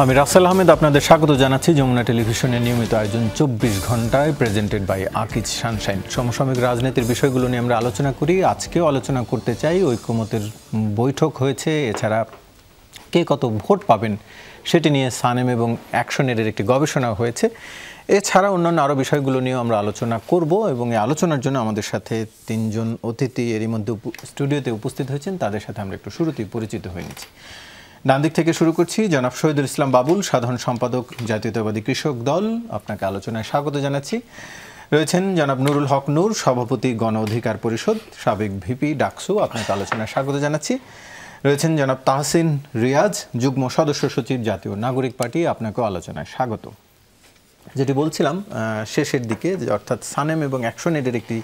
আমি রাসেল আহমেদ আপনাদের স্বাগত জানাচ্ছি যমুনা টেলিভিশনের নিয়মিত আয়োজন 24 ঘন্টায় প্রেজেন্টেড বাই আকিজ সানশাইন। সমসাময়িক রাজনীতির বিষয়গুলো নিয়ে আমরা আলোচনা করি। আজকেও আলোচনা করতে চাই, ঐক্যমতের বৈঠক হয়েছে, এছাড়া কে কত ভোট পাবেন সেটি নিয়ে সানেম এবং অ্যাকশনের একটি গবেষণা হয়েছে। এছাড়া অন্যান্য আরও বিষয়গুলো নিয়েও আমরা আলোচনা করব এবং এই আলোচনার জন্য আমাদের সাথে তিনজন অতিথি এরই মধ্যে স্টুডিওতে উপস্থিত হয়েছেন। তাদের সাথে আমরা একটু শুরুতেই পরিচিত হয়ে নিচ্ছি। ডান দিক থেকে শুরু করছি, জনাব শহীদুল ইসলাম বাবুল, সাধারণ সম্পাদক জাতীয়তাবাদী কৃষক দল, আপনাকে আলোচনায় স্বাগত জানাচ্ছি। রয়েছেন জনাব নুরুল হক নূর, সভাপতি গণ অধিকার পরিষদ, সাবেক ভিপি ডাকসু, আপনাকে আলোচনায় স্বাগত জানাচ্ছি। রয়েছেন জনাব তাহসিন রিয়াজ, যুগ্ম সদস্য সচিব, জাতীয় নাগরিক পার্টি, আপনাকেও আলোচনায় স্বাগত। যেটি বলছিলাম শেষের দিকে, অর্থাৎ সানেম এবং অ্যাকশনের একটি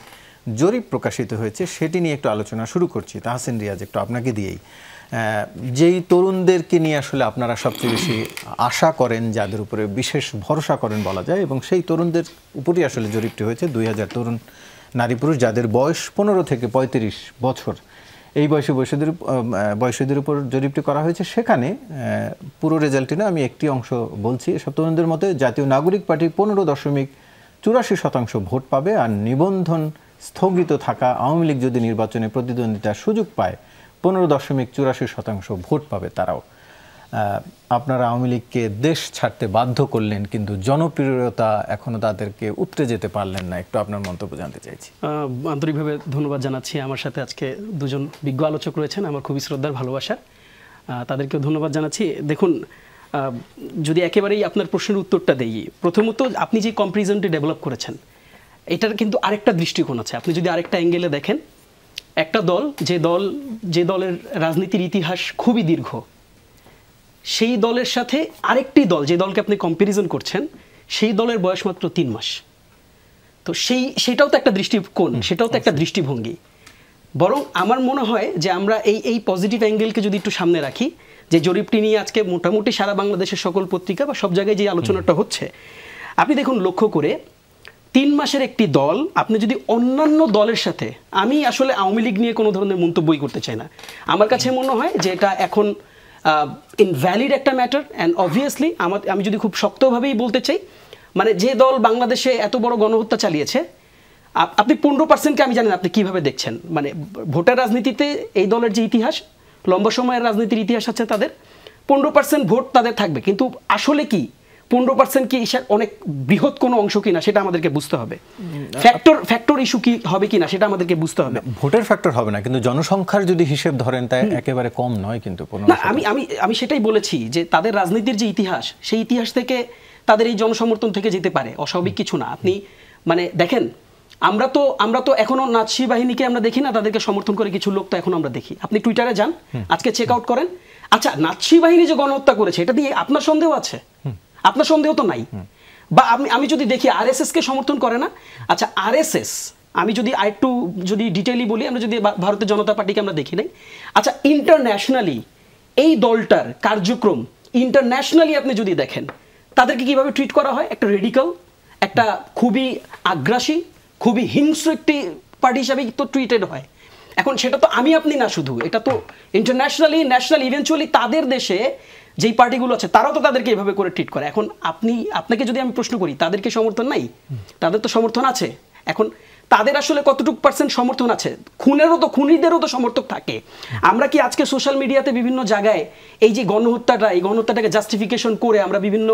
জরিপ প্রকাশিত হয়েছে, সেটি নিয়ে একটু আলোচনা শুরু করছি। তাহসিন রিয়াজ, একটু আপনাকে দিয়েই, যেই তরুণদেরকে নিয়ে আসলে আপনারা সবচেয়ে বেশি আশা করেন, যাদের উপরে বিশেষ ভরসা করেন বলা যায়, এবং সেই তরুণদের উপরই আসলে জরিপটি হয়েছে। 2000 তরুণ নারী পুরুষ যাদের বয়স 15 থেকে 35 বছর, এই বয়সীদের উপর জরিপটি করা হয়েছে। সেখানে পুরো রেজাল্টটি না, আমি একটি অংশ বলছি। এসব তরুণদের মতে জাতীয় নাগরিক পার্টি 15.84% ভোট পাবে, আর নিবন্ধন স্থগিত থাকা আওয়ামী লীগ যদি নির্বাচনে প্রতিদ্বন্দ্বিতার সুযোগ পায় 15.84% ভোট পাবে তারাও। আপনারা আওয়ামী লীগকে দেশ ছাড়তে বাধ্য করলেন, কিন্তু জনপ্রিয়তা এখনো তাদেরকে উতরে যেতে পারলেন না। একটু আপনার মন্তব্য জানতে চাইছি। আন্তরিকভাবে ধন্যবাদ জানাচ্ছি। আমার সাথে আজকে দুজন বিজ্ঞ আলোচক রয়েছেন, আমার খুবই শ্রদ্ধার, ভালোবাসার, তাদেরকেও ধন্যবাদ জানাচ্ছি। দেখুন, যদি একেবারেই আপনার প্রশ্নের উত্তরটা দেই, প্রথমত আপনি যে কম্পারিজনটি ডেভেলপ করেছেন, এটার কিন্তু আরেকটা দৃষ্টিকোণ আছে। আপনি যদি আরেকটা অ্যাঙ্গেলে দেখেন, একটা দল, যে দলের রাজনীতির ইতিহাস খুবই দীর্ঘ, সেই দলের সাথে আরেকটি দল, যে দলকে আপনি কম্প্যারিজন করছেন, সেই দলের বয়স মাত্র 3 মাস। তো সেটাও তো একটা দৃষ্টিকোণ, সেটাও তো একটা দৃষ্টিভঙ্গি। বরং আমার মনে হয় যে আমরা এই পজিটিভ অ্যাঙ্গেলকে যদি একটু সামনে রাখি, যে জরিপটি নিয়ে আজকে মোটামুটি সারা বাংলাদেশের সকল পত্রিকা বা সব জায়গায় যে আলোচনাটা হচ্ছে, আপনি দেখুন লক্ষ্য করে, 3 মাসের একটি দল, আপনি যদি অন্যান্য দলের সাথে, আমি আসলে আওয়ামী লীগ নিয়ে কোনো ধরনের মন্তব্যই করতে চাই না। আমার কাছে মনে হয় যে এটা এখন ইনভ্যালিড একটা ম্যাটার। অ্যান্ড অবভিয়াসলি আমি যদি খুব শক্তভাবেই বলতে চাই, মানে যে দল বাংলাদেশে এত বড় গণহত্যা চালিয়েছে, আপনি 15%কে আমি জানি না আপনি কীভাবে দেখছেন। মানে ভোটার রাজনীতিতে এই দলের যে ইতিহাস, লম্বা সময়ের রাজনীতির ইতিহাস আছে, তাদের 15% ভোট তাদের থাকবে, কিন্তু আসলে কি 15% কি অনেক বৃহৎ কোনো অংশ কিনা সেটা আমাদেরকে বুঝতে হবে। ফ্যাক্টর ইস্যু কি হবে কিনা সেটা আমাদেরকে বুঝতে হবে। ভোটের ফ্যাক্টর হবে না, কিন্তু জনসংখ্যার যদি হিসেব ধরেন তাই একেবারে কম নয়। কিন্তু আমি সেটাই বলেছি যে তাদের রাজনীতির যে ইতিহাস, সেই ইতিহাস থেকে তাদের এই জনসমর্থন থেকে যেতে পারে, অস্বাভাবিক কিছু না। আপনি মানে দেখেন, আমরা তো এখনো নাৎসি বাহিনীকে আমরা দেখি না, তাদেরকে সমর্থন করে কিছু লোক তো এখন আমরা দেখি। আপনি টুইটারে যান, আজকে চেক আউট করেন। আচ্ছা, নাৎসি বাহিনী যে গণহত্যা করেছে, এটা দিয়ে আপনার সন্দেহ আছে? আপনার সন্দেহ তো নাই। বা আমি যদি দেখি আরএসএস কে সমর্থন করে না। আচ্ছা, আরএসএস, আমি যদি আরেকটু ডিটেইলি বলি, আমরা যদি ভারতের জনতা পার্টিকে আমরা দেখি নাই। আচ্ছা, ইন্টারন্যাশনালি এই দলটার কার্যক্রম ইন্টারন্যাশনালি আপনি যদি দেখেন, তাদেরকে কিভাবে ট্রিট করা হয়, একটা রেডিক্যাল, একটা খুবই আগ্রাসী, খুবই হিংস্র একটি পার্টি হিসাবে তো ট্রিটেড হয়। এখন সেটা তো আপনি না শুধু, এটা তো ইন্টারন্যাশনালি, ন্যাশনাল, ইভেনচুয়ালি তাদের দেশে যেই পার্টিগুলো আছে তারাও তো তাদেরকে এভাবে করে ট্রিট করে। এখন আপনাকে যদি আমি প্রশ্ন করি, তাদেরকে সমর্থন নাই? তাদের তো সমর্থন আছে। এখন তাদের আসলে কতটুকু পার্সেন্ট সমর্থন আছে? খুনিদেরও তো সমর্থক থাকে। আমরা কি আজকে সোশ্যাল মিডিয়াতে বিভিন্ন জায়গায় এই যে গণহত্যাটাকে জাস্টিফিকেশন করে আমরা বিভিন্ন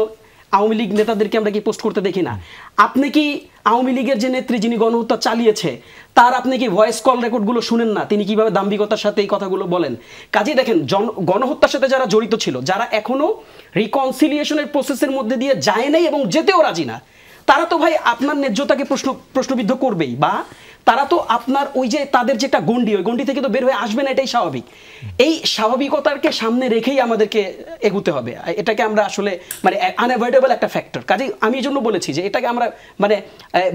আওয়ামী লীগ নেতাদেরকে আমরা কি পোস্ট করতে দেখি না? আপনি কি আওয়ামী লীগের যে নেত্রী, যিনি গণহত্যা চালিয়েছে, তার আপনি কি ভয়েস কল রেকর্ডগুলো শুনেন না? তিনি কিভাবে দাম্ভিকতার সাথে এই কথাগুলো বলেন। কাজেই দেখেন, গণহত্যার সাথে যারা জড়িত ছিল, যারা এখনো রিকনসিলিয়েশনের প্রসেসের মধ্যে দিয়ে যায় নাই এবং যেতেও রাজি না, তারা তো ভাই আপনার ন্যায্যতাকে প্রশ্নবিদ্ধ করবেই, বা তারা তো আপনার ওই যে তাদের যেটা গণ্ডি, ওই গণ্ডি থেকে তো বের হয়ে আসবে না, এটাই স্বাভাবিক। এই স্বাভাবিকতাকে সামনে রেখেই আমাদেরকে এগুতে হবে। এটাকে আমরা আসলে মানে আনঅ্যাভয়েডেবল একটা ফ্যাক্টর। কাজেই আমি এই জন্য বলেছি যে এটাকে আমরা মানে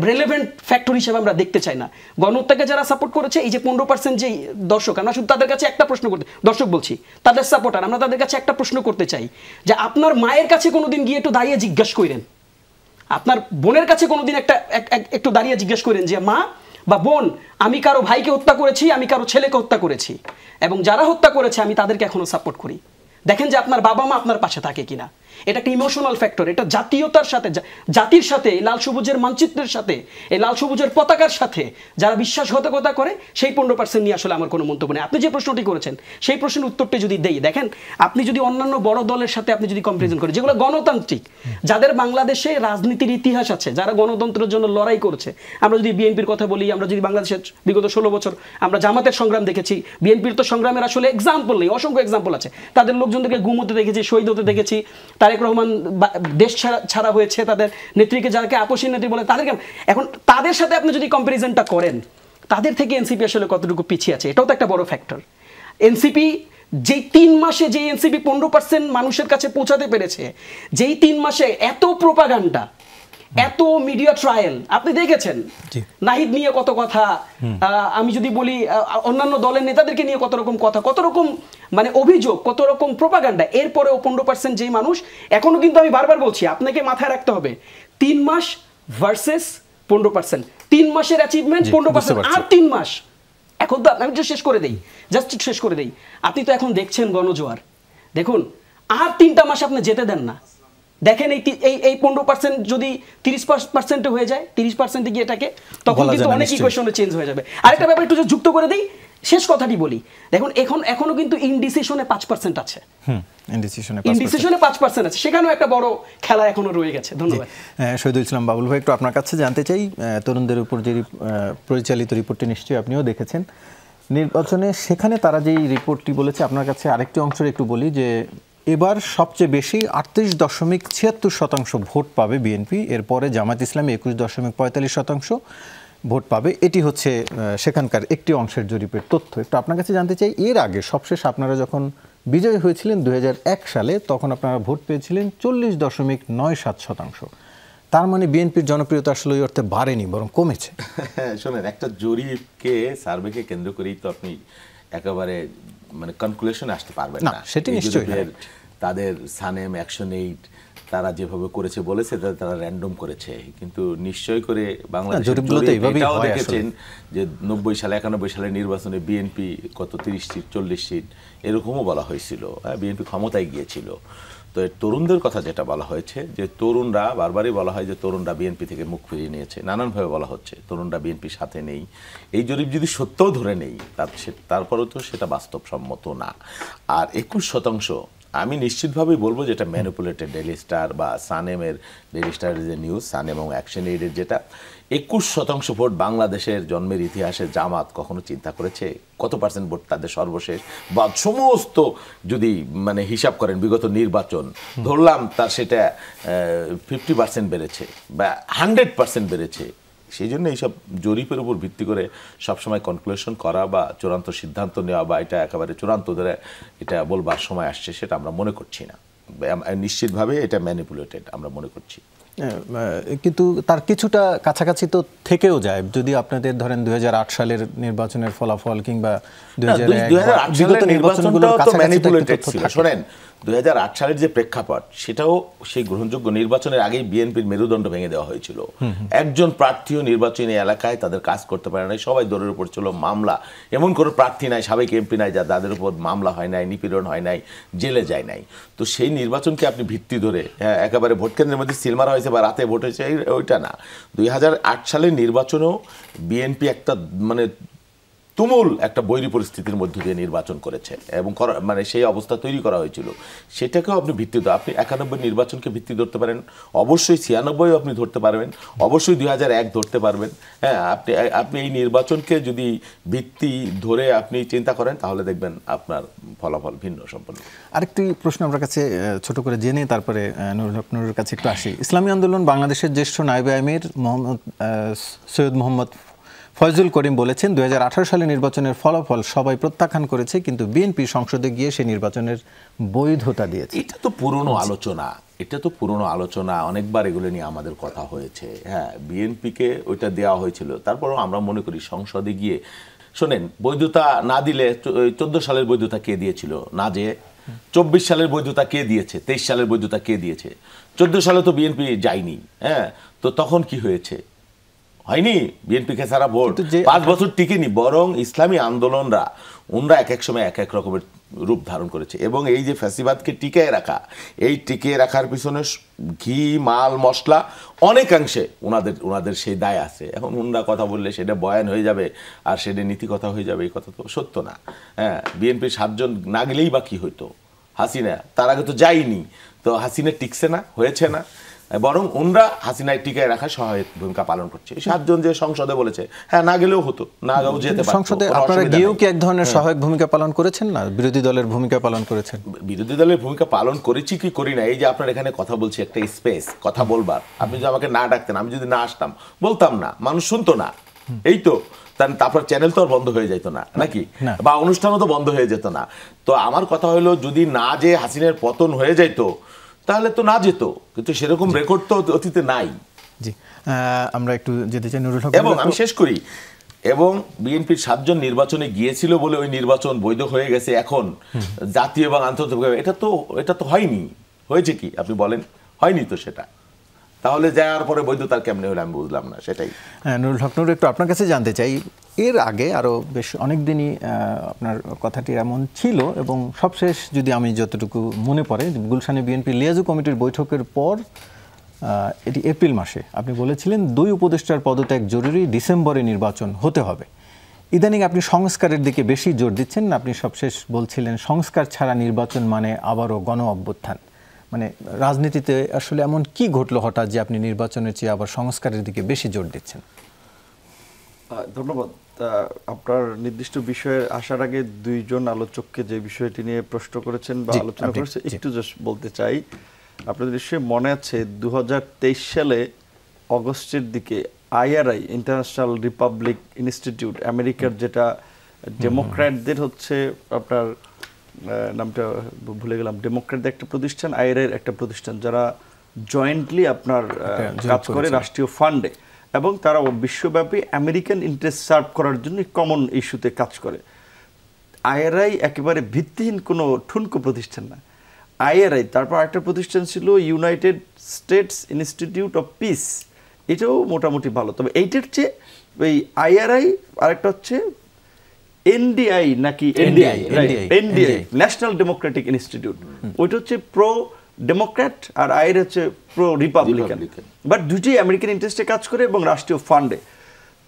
রেলেভেন্ট ফ্যাক্টর হিসেবে আমরা দেখতে চাই না। গণহত্যাকে যারা সাপোর্ট করেছে, এই যে 15% যেই দর্শক, আমরা শুধু তাদের কাছে একটা প্রশ্ন করতে, দর্শক বলছি, তাদের সাপোর্টার, আমরা তাদের কাছে একটা প্রশ্ন করতে চাই যে আপনার মায়ের কাছে কোনোদিন গিয়ে একটু দাঁড়িয়ে জিজ্ঞেস করেন, আপনার বোনের কাছে কোনোদিন একটু দাঁড়িয়ে জিজ্ঞেস করেন যে মা বা বোন, আমি কারো ভাইকে হত্যা করেছি, আমি কারো ছেলেকে হত্যা করেছি, এবং যারা হত্যা করেছে আমি তাদেরকে এখনো সাপোর্ট করি। দেখেন যে আপনার বাবা মা আপনার পাশে থাকে কিনা। এটা একটা ইমোশনাল ফ্যাক্টর, এটা জাতীয়তার সাথে, জাতির সাথে, এই লাল সবুজের মানচিত্রের সাথে, এই লাল সবুজের পতাকার সাথে যারা বিশ্বাসঘাতকতা করে, সেই 15% নিয়ে আসলে আমার কোনো মন্তব্য নেই। আপনি যে প্রশ্নটি করেছেন সেই প্রশ্নের উত্তরটি যদি দেই, দেখেন আপনি যদি অন্যান্য বড় দলের সাথে আপনি যদি কম্পারিজন করেন, যেগুলো গণতান্ত্রিক, যাদের বাংলাদেশে রাজনীতির ইতিহাস আছে, যারা গণতন্ত্রের জন্য লড়াই করেছে, আমরা যদি বিএনপির কথা বলি, আমরা যদি বাংলাদেশের বিগত 16 বছর আমরা জামাতের সংগ্রাম দেখেছি, বিএনপির তো সংগ্রামের আসলে এক্সাম্পল নেই, অসংখ্য এক্সাম্পল আছে। তাদের লোকজনদেরকে গুম হতে দেখেছি, শহীদ হতে দেখেছি, তারেক রহমান দেশ ছাড়া হয়েছে, তাদের নেত্রীকে যাকে আপসী নেত্রী বলে, তাদেরকে এখন তাদের সাথে আপনি যদি কম্পারিজনটা করেন, তাদের থেকে এনসিপি আসলে কতটুকু পিছিয়ে আছে, এটাও তো একটা বড় ফ্যাক্টর। এনসিপি যেই 3 মাসে যে এনসিপি 15% মানুষের কাছে পৌঁছাতে পেরেছে, যেই 3 মাসে এত প্রোপাগান্ডা, এত মিডিয়া ট্রায়াল আপনি দেখেছেন, নাহিদ নিয়ে কত কথা, আমি যদি বলি অন্যান্য দলের নেতাদেরকে নিয়ে কত রকম কথা, কত রকম মানে অভিযোগ, কত রকম প্রোপাগান্ডা, এরপরেও 15% যেই মানুষ, এখনো কিন্তু আমি বারবার বলছি আপনাকে মাথায় রাখতে হবে 3 মাস ভার্সেস 15%, 3 মাসের অ্যাচিভমেন্ট 15%, আর 3 মাস এখন তো আমি শেষ করে দেই, আপনি তো এখন দেখছেন গণজোয়ার, দেখুন আর 3টা মাস আপনি যেতে দেন না, দেখেন এই 15% যদি 30% হয়ে যায়, 30% গিয়ে এটাকে, তখন কিন্তু অনেক ইকুয়েশনে চেঞ্জ হয়ে যাবে। আরেকটা ব্যাপার একটু যুক্ত করে দেই, শেষ কথাটি বলি, দেখুন এখনো কিন্তু ইনডিসিশনে 5% আছে, ইনডিসিশনে 5% আছে, সেখানেও একটা বড় খেলা এখনো রয়ে গেছে। ধন্যবাদ। শহীদুল ইসলাম বাবুল ভাই, একটু আপনার কাছে জানতে চাই, তরুণদের উপর যে পরিচালিত রিপোর্টটি নিশ্চয়ই আপনিও দেখেছেন নির্বাচনে, সেখানে তারা যেই রিপোর্টটি বলেছে, আপনার কাছে আরেকটি অংশের একটু বলি যে এবার সবচেয়ে বেশি 38.76% ভোট পাবে বিএনপি, এরপরে জামায়াত ইসলামী 21.45% ভোট পাবে। এটি হচ্ছে সেখানকার একটি অংশের জরিপের তথ্য। একটু আপনার কাছে জানতে চাই, এর আগে সবশেষ আপনারা যখন বিজয়ী হয়েছিলেন 2001 সালে, তখন আপনারা ভোট পেয়েছিলেন 40.97%। তার মানে বিএনপির জনপ্রিয়তা আসলে ওই অর্থে বাড়েনি, বরং কমেছে। শোনেন, একটা জরিপকে, সার্ভেকে কেন্দ্র করেই তো আপনি একেবারে মানে কনক্লুশনে আসতে পারবেন না। সেটি নিশ্চয়ই তাদের সানেম, অ্যাকশন এইড তারা যেভাবে করেছে বলেছে, তারা র্যান্ডম করেছে, কিন্তু নিশ্চয় করে বাংলাদেশের এটাও দেখেছেন যে 90 সালে 91 সালের নির্বাচনে বিএনপি কত 30 সিট 40 সিট এরকমও বলা হয়েছিল, বিএনপি ক্ষমতায় গিয়েছিল। তো তরুণদের কথা যেটা বলা হয়েছে, যে তরুণরা, বারবারই বলা হয় যে তরুণরা বিএনপি থেকে মুখ ফিরিয়ে নিয়েছে, নানানভাবে বলা হচ্ছে তরুণরা বিএনপির সাথে নেই। এই জরিপ যদি সত্যও ধরে নেই, তারপরেও তো সেটা বাস্তবসম্মত না। আর 21% আমি নিশ্চিতভাবেই বলবো যেটা ম্যানিপুলেটেড। ডেইলি স্টার বা সানেমের, ডেইলি স্টারের যে নিউজ, সানেম এবং অ্যাকশন এইডের যেটা 21% ভোট বাংলাদেশের জন্মের ইতিহাসে জামাত কখনো চিন্তা করেছে কত পার্সেন্ট ভোট তাদের সর্বশেষ বা সমস্ত যদি মানে হিসাব করেন বিগত নির্বাচন, ধরলাম তার সেটা 50% বেড়েছে বা 100% বেড়েছে। সেই জন্য এইসব জরিপের উপর ভিত্তি করে সবসময় কনক্লুশন করা বা চূড়ান্ত সিদ্ধান্ত নেওয়া বা এটা একেবারে চূড়ান্ত ধরে এটা বলবার সময় আসছে, সেটা আমরা মনে করছি না। নিশ্চিতভাবে এটা ম্যানিপুলেটেড আমরা মনে করছি। কিন্তু তার কিছুটা কাছাকাছি তো থেকেও যায়। যদি আপনাদের ধরেন 2008 সালের নির্বাচনের ফলাফল কিংবা 2008 সালের নির্বাচনগুলো তো ম্যানিপুলেটেড ছিল। শোনেন, 2008 সালের যে প্রেক্ষাপট, সেটাও সেই গ্রহণযোগ্য নির্বাচনের আগেই বিএনপির মেরুদণ্ড ভেঙে দেওয়া হয়েছিল। একজন প্রার্থীও নির্বাচনী এলাকায় তাদের কাজ করতে পারে নাই, সবাই দৌড়ের উপর ছিল মামলা। এমন কোনো প্রার্থী নাই, সাবেক এমপি নাই যাদের উপর মামলা হয় নাই, নিপীড়ন হয় নাই, জেলে যায় নাই। তো সেই নির্বাচনকে আপনি ভিত্তি ধরে একেবারে ভোট কেন্দ্রের মধ্যে সিল মারা হয়েছে বা রাতে ভোট হয়েছে ওইটা না। 2008 সালের নির্বাচনেও বিএনপি একটা মানে তুমুল একটা বৈরী পরিস্থিতির মধ্য দিয়ে নির্বাচন করেছে এবং মানে সেই অবস্থা তৈরি করা হয়েছিল। সেটাকেও আপনি ভিত্তি, আপনি 91 নির্বাচনকে ভিত্তি ধরতে পারেন, অবশ্যই 96 আপনি ধরতে পারবেন, অবশ্যই 2001 ধরতে পারবেন। হ্যাঁ, আপনি এই নির্বাচনকে যদি ভিত্তি ধরে আপনি চিন্তা করেন, তাহলে দেখবেন আপনার ফলাফল ভিন্ন সম্পূর্ণ। আরেকটি প্রশ্ন আপনার কাছে ছোট করে জেনে তারপরে নুরুর কাছে একটু আসি। ইসলামী আন্দোলন বাংলাদেশের জ্যেষ্ঠ নায়েবে আমির সৈয়দ মোহাম্মদ ফয়জুল করিম বলেছেন, 2018 সালে নির্বাচনের ফলাফল সবাই প্রত্যাখ্যান করেছে, কিন্তু বিএনপি সংসদে গিয়ে সেই নির্বাচনের বৈধতা দিয়েছে। এটা তো পুরনো আলোচনা, অনেকবার এগুলো নিয়ে আমাদের কথা হয়েছে। হ্যাঁ, বিএনপিকে ওইটা দেওয়া হয়েছিল, তারপরেও আমরা মনে করি সংসদে গিয়ে, শোনেন, বৈধতা না দিলে 14 সালের বৈধতা কে দিয়েছিল না, যে 24 সালের বৈধতা কে দিয়েছে, 23 সালের বৈধতা কে দিয়েছে? 14 সালে তো বিএনপি যায়নি। হ্যাঁ, তো তখন কি হয়েছে? হয়নি, বিএনপিকে ছাড়া ভোট 5 বছর টিকেনি, বরং ইসলামী আন্দোলনরা ওনরা এক এক সময় এক এক রকমের রূপ ধারণ করেছে। এবং এই যে ফ্যাসিবাদকে টিকিয়ে রাখা, এই টিকিয়ে রাখার পিছনে ঘি মাল মশলা অনেকাংশে ওনাদের সেই দায় আছে। এখন ওনরা কথা বললে সেটা বয়ান হয়ে যাবে আর সেটা নীতি কথা হয়ে যাবে, এই কথা তো সত্য না। হ্যাঁ, বিএনপির 7 জন না গেলেই বা কি হইতো, হাসিনা তার আগে তো যায়নি, তো হাসিনা টিকছে না, হয়েছে না, বরং ওনরা হাসিনায় টিকায় রাখা সহায়ক ভূমিকা পালন করছে। 7 জন যে সংসদে বলেছে, হ্যাঁ না গেলেও হতো, না গেলেও যেতে পারতো। সংসদে আপনারা গিয়েও কি এক ধরনের সহায়ক ভূমিকা পালন করেছেন না? বিরোধী দলের ভূমিকা পালন করেছেন? বিরোধী দলের ভূমিকা পালন করেছি কি করি না, এই যে আপনার এখানে কথা বলছি, একটা স্পেস কথা বলবার, আপনি যদি আমাকে না ডাকতেন, আমি যদি না আসতাম, বলতাম না, মানুষ শুনতো না, এই তো। তারপর চ্যানেল তো আর বন্ধ হয়ে যেত না নাকি, বা অনুষ্ঠানও তো বন্ধ হয়ে যেত না। তো আমার কথা হলো, যদি না যে হাসিনার পতন হয়ে যেত তাহলে তো না যেত, কিন্তু সেরকম রেকর্ড তো অতীতে নাই। জি, আমরা একটু যেতে চাই নুরুল হক। এবং আমি শেষ করি, এবং বিএনপির 7 জন নির্বাচনে গিয়েছিল বলে ওই নির্বাচন বৈধ হয়ে গেছে এখন জাতীয় এবং আন্তর্জাতিকভাবে, এটা তো হয়নি। হয়েছে কি আপনি বলেন? হয়নি তো সেটা, তাহলে যাওয়ার পরে বৈধতার কেমনে হলে আমি বুঝলাম না সেটাই। হ্যাঁ, নুরুল হক নূর, একটু আপনার কাছে জানতে চাই, এর আগে আরও বেশ অনেক দিনই আপনার কথাটি এমন ছিল, এবং সবশেষ যদি আমি যতটুকু মনে পড়ে, গুলশানে বিএনপি লিয়াজু কমিটির বৈঠকের পর, এটি এপ্রিল মাসে আপনি বলেছিলেন 2 উপদেষ্টার পদত্যাগ জরুরি, ডিসেম্বরে নির্বাচন হতে হবে। ইদানিং আপনি সংস্কারের দিকে বেশি জোর দিচ্ছেন, আপনি সবশেষ বলছিলেন সংস্কার ছাড়া নির্বাচন মানে আবারও গণ অভ্যুত্থান। মানে রাজনীতিতে আসলে এমন কি ঘটলো হঠাৎ যে আপনি নির্বাচনের চেয়ে আবার সংস্কারের দিকে বেশি জোর দিচ্ছেন? ধন্যবাদ। আপনার নির্দিষ্ট বিষয়ে আসার আগে 2 জন আলোচককে যে বিষয়টি নিয়ে প্রশ্ন করেছেন বা আলোচনা করেছেন, একটু জাস্ট বলতে চাই। আপনাদের নিশ্চয়ই মনে আছে 2023 সালে অগস্টের দিকে IRI, ইন্টারন্যাশনাল রিপাবলিক ইনস্টিটিউট, আমেরিকার, যেটা ডেমোক্র্যাটদের হচ্ছে, আপনার নামটা ভুলে গেলাম, ডেমোক্র্যাটদের একটা প্রতিষ্ঠান, IRI একটা প্রতিষ্ঠান, যারা জয়েন্টলি আপনার কাজ করে রাষ্ট্রীয় ফান্ডে, এবং তারা বিশ্বব্যাপী আমেরিকান ইন্টারেস্ট সার্ভ করার জন্য কমন ইস্যুতে কাজ করে। IRI একেবারে ভিত্তিহীন কোনো ঠুনকো প্রতিষ্ঠান না। IRI, তারপর একটা প্রতিষ্ঠান ছিল United states institute of piece, এটাও মোটামুটি ভালো। তবে এইটার চেয়ে ওই IRI আরেকটা হচ্ছে NDI নাকি NDI, ন্যাশনাল ডেমোক্রেটিক ইনস্টিটিউট, ওইটা হচ্ছে প্রো ডেমোক্র্যাট, আর IRI হচ্ছে প্রো রিপাবলিকান, বাট দুটোই আমেরিকান ইন্টারেস্টে কাজ করে এবং রাষ্ট্রীয় ফান্ডে।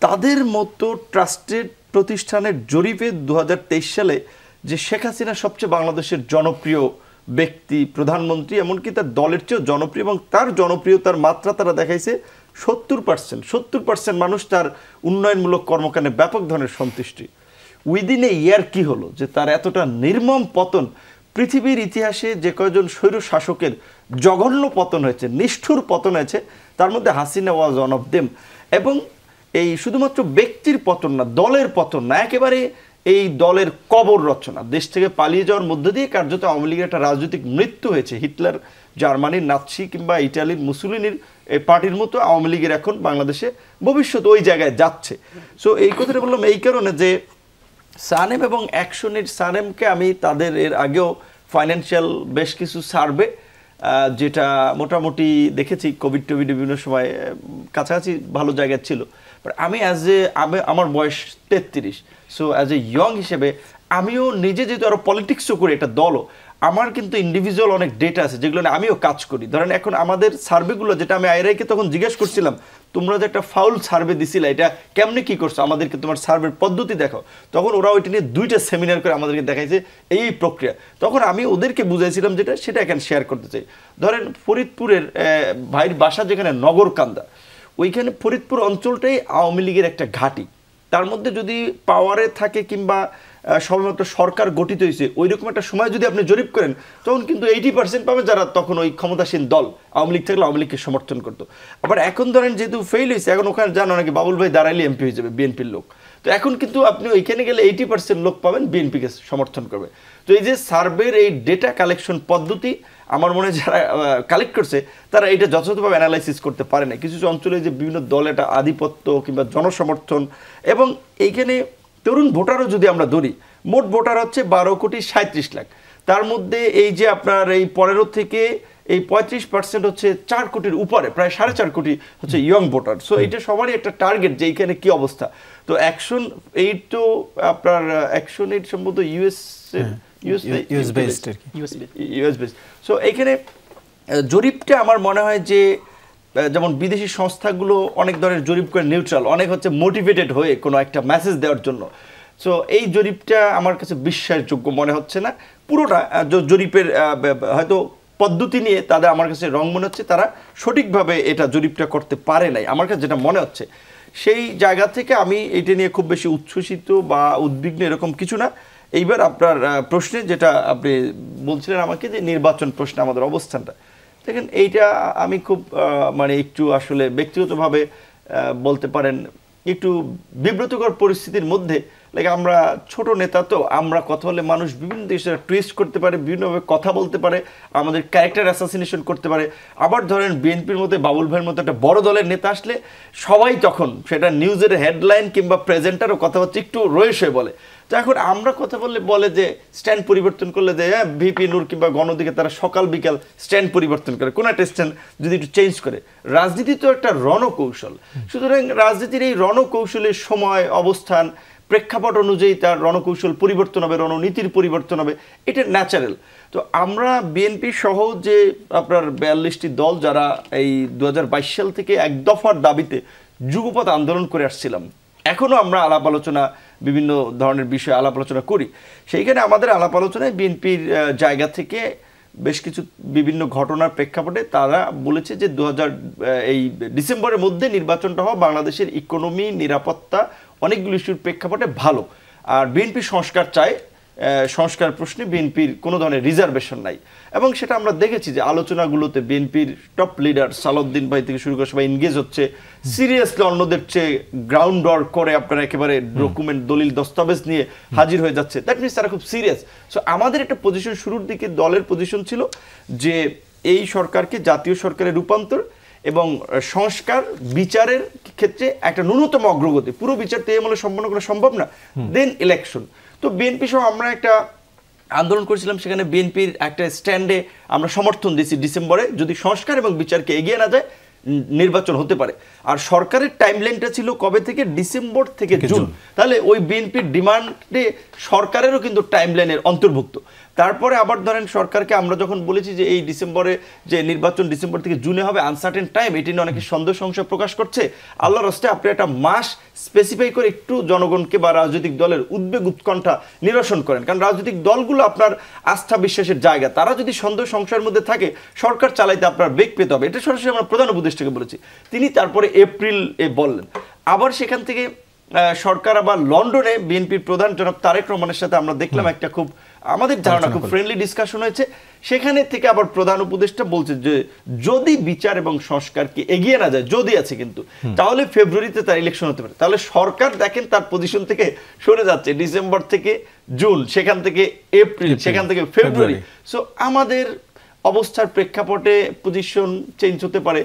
তাদের মতো ট্রাস্টেড প্রতিষ্ঠানের জরিপে 2023 সালে যে শেখ হাসিনা সবচেয়ে বাংলাদেশের জনপ্রিয় ব্যক্তি, প্রধানমন্ত্রী, এমনকি তার দলের চেয়েও জনপ্রিয়, এবং তার জনপ্রিয়তার মাত্রা তারা দেখাইছে 70% মানুষ তার উন্নয়নমূলক কর্মকাণ্ডে ব্যাপক ধরনের সন্তুষ্টি। উইদিন এ ইয়ার কি হলো যে তার এতটা নির্মম পতন? পৃথিবীর ইতিহাসে যে কয়জন স্বৈর শাসকের জঘন্য পতন হয়েছে, নিষ্ঠুর পতন হয়েছে, তার মধ্যে Hasina was one of them. এবং এই শুধুমাত্র ব্যক্তির পতন না, দলের পতন না, একেবারে এই দলের কবর রচনা। দেশ থেকে পালিয়ে যাওয়ার মধ্য দিয়ে কার্যত আওয়ামী লীগের একটা রাজনৈতিক মৃত্যু হয়েছে। হিটলার, জার্মানির নাৎসি, কিংবা ইটালির মুসুলিনির এই পার্টির মতো আওয়ামী লীগের এখন বাংলাদেশে ভবিষ্যৎ ওই জায়গায় যাচ্ছে। সো এই কথাটা বললাম এই কারণে যে সানেম এবং অ্যাকশনের, সানেমকে আমি তাদের এর আগেও ফাইন্যান্সিয়াল বেশ কিছু সার্ভে, যেটা মোটামুটি দেখেছি কোভিড টোভিড বিভিন্ন সময় কাছাকাছি ভালো জায়গায় ছিল, বাট আমি আমার বয়স 33, সো অ্যাজ এ ইয়ং হিসেবে আমিও নিজে যেহেতু আরও পলিটিক্সও করি, একটা দলও, আমার কিন্তু ইন্ডিভিজুয়াল অনেক ডেটা আছে যেগুলো নিয়ে আমিও কাজ করি। ধরেন এখন আমাদের সার্ভেগুলো, যেটা আমি IRI-কে তখন জিজ্ঞেস করছিলাম, তোমরা যে একটা ফাউল সার্ভে দিছিলে, এটা কেমনে কি করছো, আমাদেরকে তোমার সার্ভের পদ্ধতি দেখো, তখন ওরা ওইটা নিয়ে 2টা সেমিনার করে আমাদেরকে দেখাইছে এই প্রক্রিয়া। তখন আমি ওদেরকে বুঝাইছিলাম যেটা, সেটা এখানে শেয়ার করতে চাই। ধরেন ফরিদপুরের ভাইয়ের বাসা যেখানে নগরকান্দা, ওইখানে ফরিদপুর অঞ্চলটাই আওয়ামী লীগের একটা ঘাঁটি। তার মধ্যে যদি পাওয়ারে থাকে কিংবা সবেমাত্র সরকার গঠিত হয়েছে, ওই রকম একটা সময় যদি আপনি জরিপ করেন, তখন কিন্তু 80% পাবে যারা তখন ওই ক্ষমতাসীন দল, আওয়ামী লীগ থাকলে আওয়ামী লীগকে সমর্থন করতো। আবার এখন ধরেন যেহেতু ফেল হয়েছে, এখন ওখানে জানো নাকি বাবুল ভাই দাঁড়াইলে MP হয়ে যাবে, বিএনপির লোক। তো এখন কিন্তু আপনি ওইখানে গেলে 80% লোক পাবেন বিএনপিকে সমর্থন করবে। তো এই যে সার্ভের এই ডেটা কালেকশন পদ্ধতি, আমার মনে হয় যারা কালেক্ট করছে তারা এটা যথাযথভাবে অ্যানালাইসিস করতে পারে না। কিছু কিছু অঞ্চলে যে বিভিন্ন দল একটা আধিপত্য কিংবা জনসমর্থন, এবং এইখানে তরুণ ভোটারও যদি আমরা ধরি, মোট ভোটার হচ্ছে 12,37,00,000। তার মধ্যে এই যে আপনার এই 15 থেকে এই 35% হচ্ছে 4 কোটির উপরে, প্রায় 4.5 কোটি হচ্ছে ইয়ং ভোটার। সো এটা সবারই একটা টার্গেট যে এইখানে কি অবস্থা। তো অ্যাকশন এইড তো আপনার অ্যাকশন এইড সম্ভবত ইউএস বেসড। সো এইখানে জরিপটা আমার মনে হয় যে যেমন বিদেশি সংস্থাগুলো অনেক ধরনের জরিপ করে নিউট্রাল, অনেক হচ্ছে মোটিভেটেড হয়ে কোনো একটা মেসেজ দেওয়ার জন্য। সো এই জরিপটা আমার কাছে বিশ্বাসযোগ্য মনে হচ্ছে না পুরোটা। জরিপের হয়তো পদ্ধতি নিয়ে তাদের আমার কাছে রং মনে হচ্ছে, তারা সঠিকভাবে এটা জরিপটা করতে পারে নাই আমার কাছে যেটা মনে হচ্ছে। সেই জায়গা থেকে আমি এটা নিয়ে খুব বেশি উচ্ছ্বসিত বা উদ্বিগ্ন এরকম কিছু না। এইবার আপনার প্রশ্নে যেটা আপনি বলছিলেন আমাকে যে নির্বাচন প্রশ্নে আমাদের অবস্থানটা, দেখেন এইটা আমি খুব মানে একটু আসলে ব্যক্তিগতভাবে বলতে পারেন একটু বিব্রতকর পরিস্থিতির মধ্যে। লাইক আমরা ছোট নেতা, তো আমরা কথা বলে মানুষ বিভিন্ন দেশে টুইস্ট করতে পারে, বিভিন্নভাবে কথা বলতে পারে, আমাদের ক্যারেক্টার অ্যাসাসিনেশন করতে পারে। আবার ধরেন বিএনপির মধ্যে বাবুল ভাইয়ের মতো একটা বড় দলের নেতা আসলে সবাই তখন সেটা নিউজের হেডলাইন কিংবা প্রেজেন্টারও কথা হচ্ছে একটু রয়েস হয়ে বলে। তো এখন আমরা কথা বলে যে স্ট্যান্ড পরিবর্তন করলে যে ভিপি নূর কিংবা গণদিকে তারা সকাল বিকাল স্ট্যান্ড পরিবর্তন করে, কোনো একটা স্ট্যান্ড যদি একটু চেঞ্জ করে। রাজনীতি তো একটা রণকৌশল, সুতরাং রাজনীতির এই রণকৌশলের সময় অবস্থান প্রেক্ষাপট অনুযায়ী তার রণকৌশল পরিবর্তন হবে, রণনীতির পরিবর্তন হবে, এটা ন্যাচারাল। তো আমরা বিএনপি সহ যে আপনার 42টি দল যারা এই 2022 সাল থেকে এক দফার দাবিতে যুগপৎ আন্দোলন করে আসছিলাম, এখনও আমরা আলাপ আলোচনা বিভিন্ন ধরনের বিষয়ে আলাপ আলোচনা করি। সেইখানে আমাদের আলাপ আলোচনায় বিএনপির জায়গা থেকে বেশ কিছু বিভিন্ন ঘটনার প্রেক্ষাপটে তারা বলেছে যে এই ডিসেম্বরের মধ্যে নির্বাচনটা হওয়া বাংলাদেশের ইকোনমি, নিরাপত্তা, অনেকগুলো ইস্যুর প্রেক্ষাপটে ভালো। আর বিএনপি সংস্কার চায়, সংস্কার প্রশ্নে বিএনপির কোনো ধরনের রিজার্ভেশন নাই। এবং সেটা আমরা দেখেছি যে আলোচনাগুলোতে বিএনপির টপ লিডার সালাউদ্দিন ভাই থেকে শুরু করে সবাই এনগেজ হচ্ছে, সিরিয়াসলি অন্যদের চেয়ে গ্রাউন্ড ওয়ার্ক করে আপনারা একেবারে ডকুমেন্ট দলিল দস্তাবেজ নিয়ে হাজির হয়ে যাচ্ছে। দ্যাট মিনস তারা খুব সিরিয়াস। সো আমাদের একটা পজিশন শুরুর দিকে দলের পজিশন ছিল যে এই সরকারকে জাতীয় সরকারের রূপান্তর এবং সংস্কার বিচারের ক্ষেত্রে একটা ন্যূনতম অগ্রগতি, পুরো বিচার তৃণমূলে সম্পন্ন করা সম্ভব না, দেন ইলেকশন। তো বিএনপি সহ আমরা একটা আন্দোলন করেছিলাম, সেখানে বিএনপির একটা স্ট্যান্ডে আমরা সমর্থন দিয়েছি ডিসেম্বরে যদি সংস্কার এবং বিচারকে এগিয়ে না যায় নির্বাচন হতে পারে। আর সরকারের টাইমলাইনটা ছিল কবে থেকে, ডিসেম্বর থেকে জুন। তাহলে ওই বিএনপির ডিমান্ডে সরকারেরও কিন্তু টাইমলাইনের অন্তর্ভুক্ত। তারপরে আবার ধরেন সরকারকে আমরা যখন বলেছি যে এই ডিসেম্বরে যে নির্বাচন ডিসেম্বর থেকে জুনে হবে, আনসার্টেন টাইম, এটি নিয়ে অনেকে সন্দেহ সংশয় প্রকাশ করছে। আল্লাহর রাস্তায় আপনি একটা মাস স্পেসিফাই করে একটু জনগণকে বা রাজনৈতিক দলের উদ্বেগ উৎকণ্ঠা নিরসন করেন। কারণ রাজনৈতিক দলগুলো আপনার আস্থা বিশ্বাসের জায়গা, তারা যদি সন্দেহ সংশয়ের মধ্যে থাকে সরকার চালাইতে আপনার বেগ পেতে হবে। এটা সরাসরি আমরা প্রধান উপদেষ্টাকে বলেছি, তিনি তারপরে এপ্রিল বললেন। আবার সেখান থেকে সরকার আবার লন্ডনে বিএনপির প্রধান জনাব তারেক রহমানের সাথে আমরা দেখলাম একটা খুব আমাদের ধারণা খুব ফ্রেন্ডলি ডিসকাশন হয়েছে। সেখানে থেকে আবার প্রধান উপদেষ্টা বলছে যে যদি বিচার এবং সংস্কারকে এগিয়ে না যায়, যদি আছে কিন্তু, তাহলে ফেব্রুয়ারিতে তার ইলেকশন হতে পারে। তাহলে সরকার দেখেন তার পজিশন থেকে সরে যাচ্ছে, ডিসেম্বর থেকে জুন, সেখান থেকে এপ্রিল, সেখান থেকে ফেব্রুয়ারি। সো আমাদের অবস্থার প্রেক্ষাপটে পজিশন চেঞ্জ হতে পারে।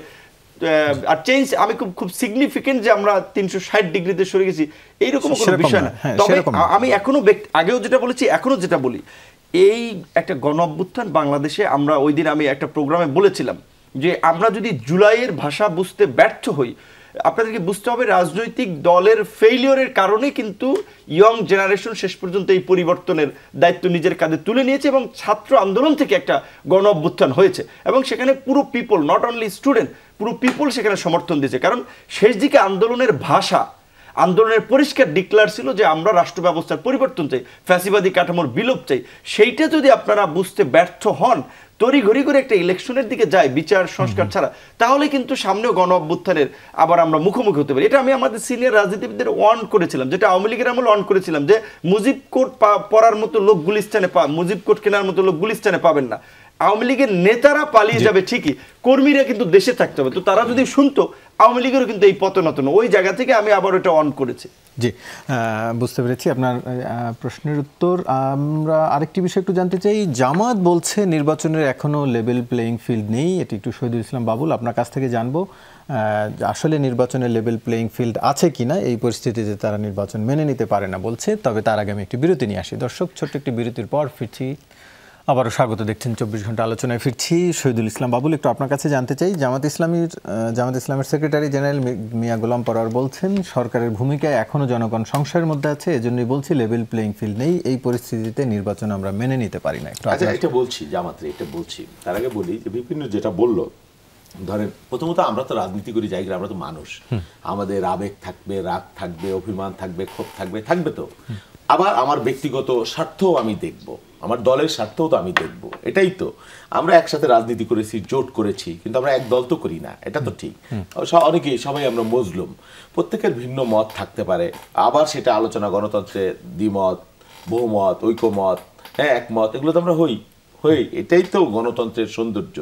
আর চেঞ্জ আমি খুব সিগনিফিকেন্ট যে আমরা 360 ডিগ্রিতে সরে গেছি এইরকম কোনো বিষয় না। তবে আমি এখনো আগেও যেটা বলেছি এখনো যেটা বলি, এই একটা গণ অভ্যুত্থান বাংলাদেশে, আমরা ওই দিন আমি একটা প্রোগ্রামে বলেছিলাম যে আমরা যদি জুলাইয়ের ভাষা বুঝতে ব্যর্থ হই, আপনাদেরকে বুঝতে হবে রাজনৈতিক দলের ফেইলিওরের কারণে কিন্তু ইয়ং জেনারেশন শেষ পর্যন্ত এই পরিবর্তনের দায়িত্ব নিজের কাঁধে তুলে নিয়েছে এবং ছাত্র আন্দোলন থেকে একটা গণ অভ্যুত্থান হয়েছে এবং সেখানে পুরো পিপল, নট অনলি স্টুডেন্ট, পুরো পিপল সেখানে সমর্থন দিয়েছে। কারণ শেষ দিকে আন্দোলনের ভাষা, আন্দোলনের পরিষ্কার ডিক্লার ছিল যে আমরা রাষ্ট্র ব্যবস্থার পরিবর্তন চাই, ফ্যাসিবাদী কাঠামোর বিলোপ চাই। সেইটা যদি আপনারা বুঝতে ব্যর্থ হন, তড়িঘড়ি করে একটা ইলেকশনের দিকে যায় বিচার সংস্কার ছাড়া, তাহলে কিন্তু সামনেও গণ অভ্যুত্থানের আবার আমরা মুখোমুখি হতে পারি। এটা আমি আমাদের সিনিয়র রাজনীতিবিদদের ওয়ার্ন করেছিলাম, যেটা আওয়ামী লীগের আমলে ওয়ার্ন করেছিলাম যে মুজিব কোড পড়ার মতো লোক গুলিস্তানে মুজিব কোড কেনার মতো লোক গুলিস্তানে পাবেন না। আওয়ামী লীগের নেতারা পালিয়ে যাবে ঠিকই, কর্মীরা কিন্তু দেশে থাকতে হবে। তো তারা যদি শুনতো, আওয়ামী লীগেরও কিন্তু এই পতন হতো না। ওই জায়গা থেকে আমি আবার ওটা অন করেছি। জি, বুঝতে পেরেছি আপনার প্রশ্নের উত্তর। আমরা আরেকটি বিষয় একটু জানতে চাই। জামাত বলছে নির্বাচনের এখনো লেভেল প্লেয়িং ফিল্ড নেই, এটি একটু শহীদুল ইসলাম বাবুল আপনার কাছ থেকে জানবো, আসলে নির্বাচনের লেভেল প্লেয়িং ফিল্ড আছে কিনা এই পরিস্থিতিতে তারা নির্বাচন মেনে নিতে পারে না বলছে। তবে তার আগে আমি একটি বিরতি নিয়ে আসি। দর্শক, ছোট্ট একটি বিরতির পর ফিরছি আবারও স্বাগত, দেখছেন 24 ঘন্টা আলোচনায় ফিরছি। শহীদুল ইসলাম বাবুল, একটু আপনার কাছে জানতে চাই, জামাত ইসলামের সেক্রেটারি জেনারেল মিয়া গোলাম পরোয়ার বলছেন সরকারের ভূমিকায় এখনো জনগণ সংশয়ের মধ্যে আছে, এজন্যই বলছি লেভেল প্লেইং ফিল্ড নেই, এই পরিস্থিতিতে নির্বাচন আমরা মেনে নিতে পারি না। আচ্ছা, এটা বলছি জামাতের, এটা বলছি, তার আগে বলি যে বিভিন্ন যেটা বললো, ধরেন প্রথমত আমরা তো রাজনীতি করি জায়গা, আমরা তো মানুষ, আমাদের আবেগ থাকবে, রাগ থাকবে, অভিমান থাকবে, ক্ষোভ থাকবে, থাকবে তো। আবার আমার ব্যক্তিগত স্বার্থও আমি দেখব, আমার দলের স্বার্থও তো আমি দেখব, এটাই তো। আমরা একসাথে রাজনীতি করেছি, জোট করেছি, কিন্তু আমরা এক দল তো করি না, এটা তো ঠিক। অনেকেই সবাই আমরা মজলুম, প্রত্যেকের ভিন্ন মত থাকতে পারে, আবার সেটা আলোচনা, গণতন্ত্রে দ্বিমত, বহুমত, ঐক্যমত, হ্যাঁ একমত, এগুলো তো আমরা হই, এটাই তো গণতন্ত্রের সৌন্দর্য।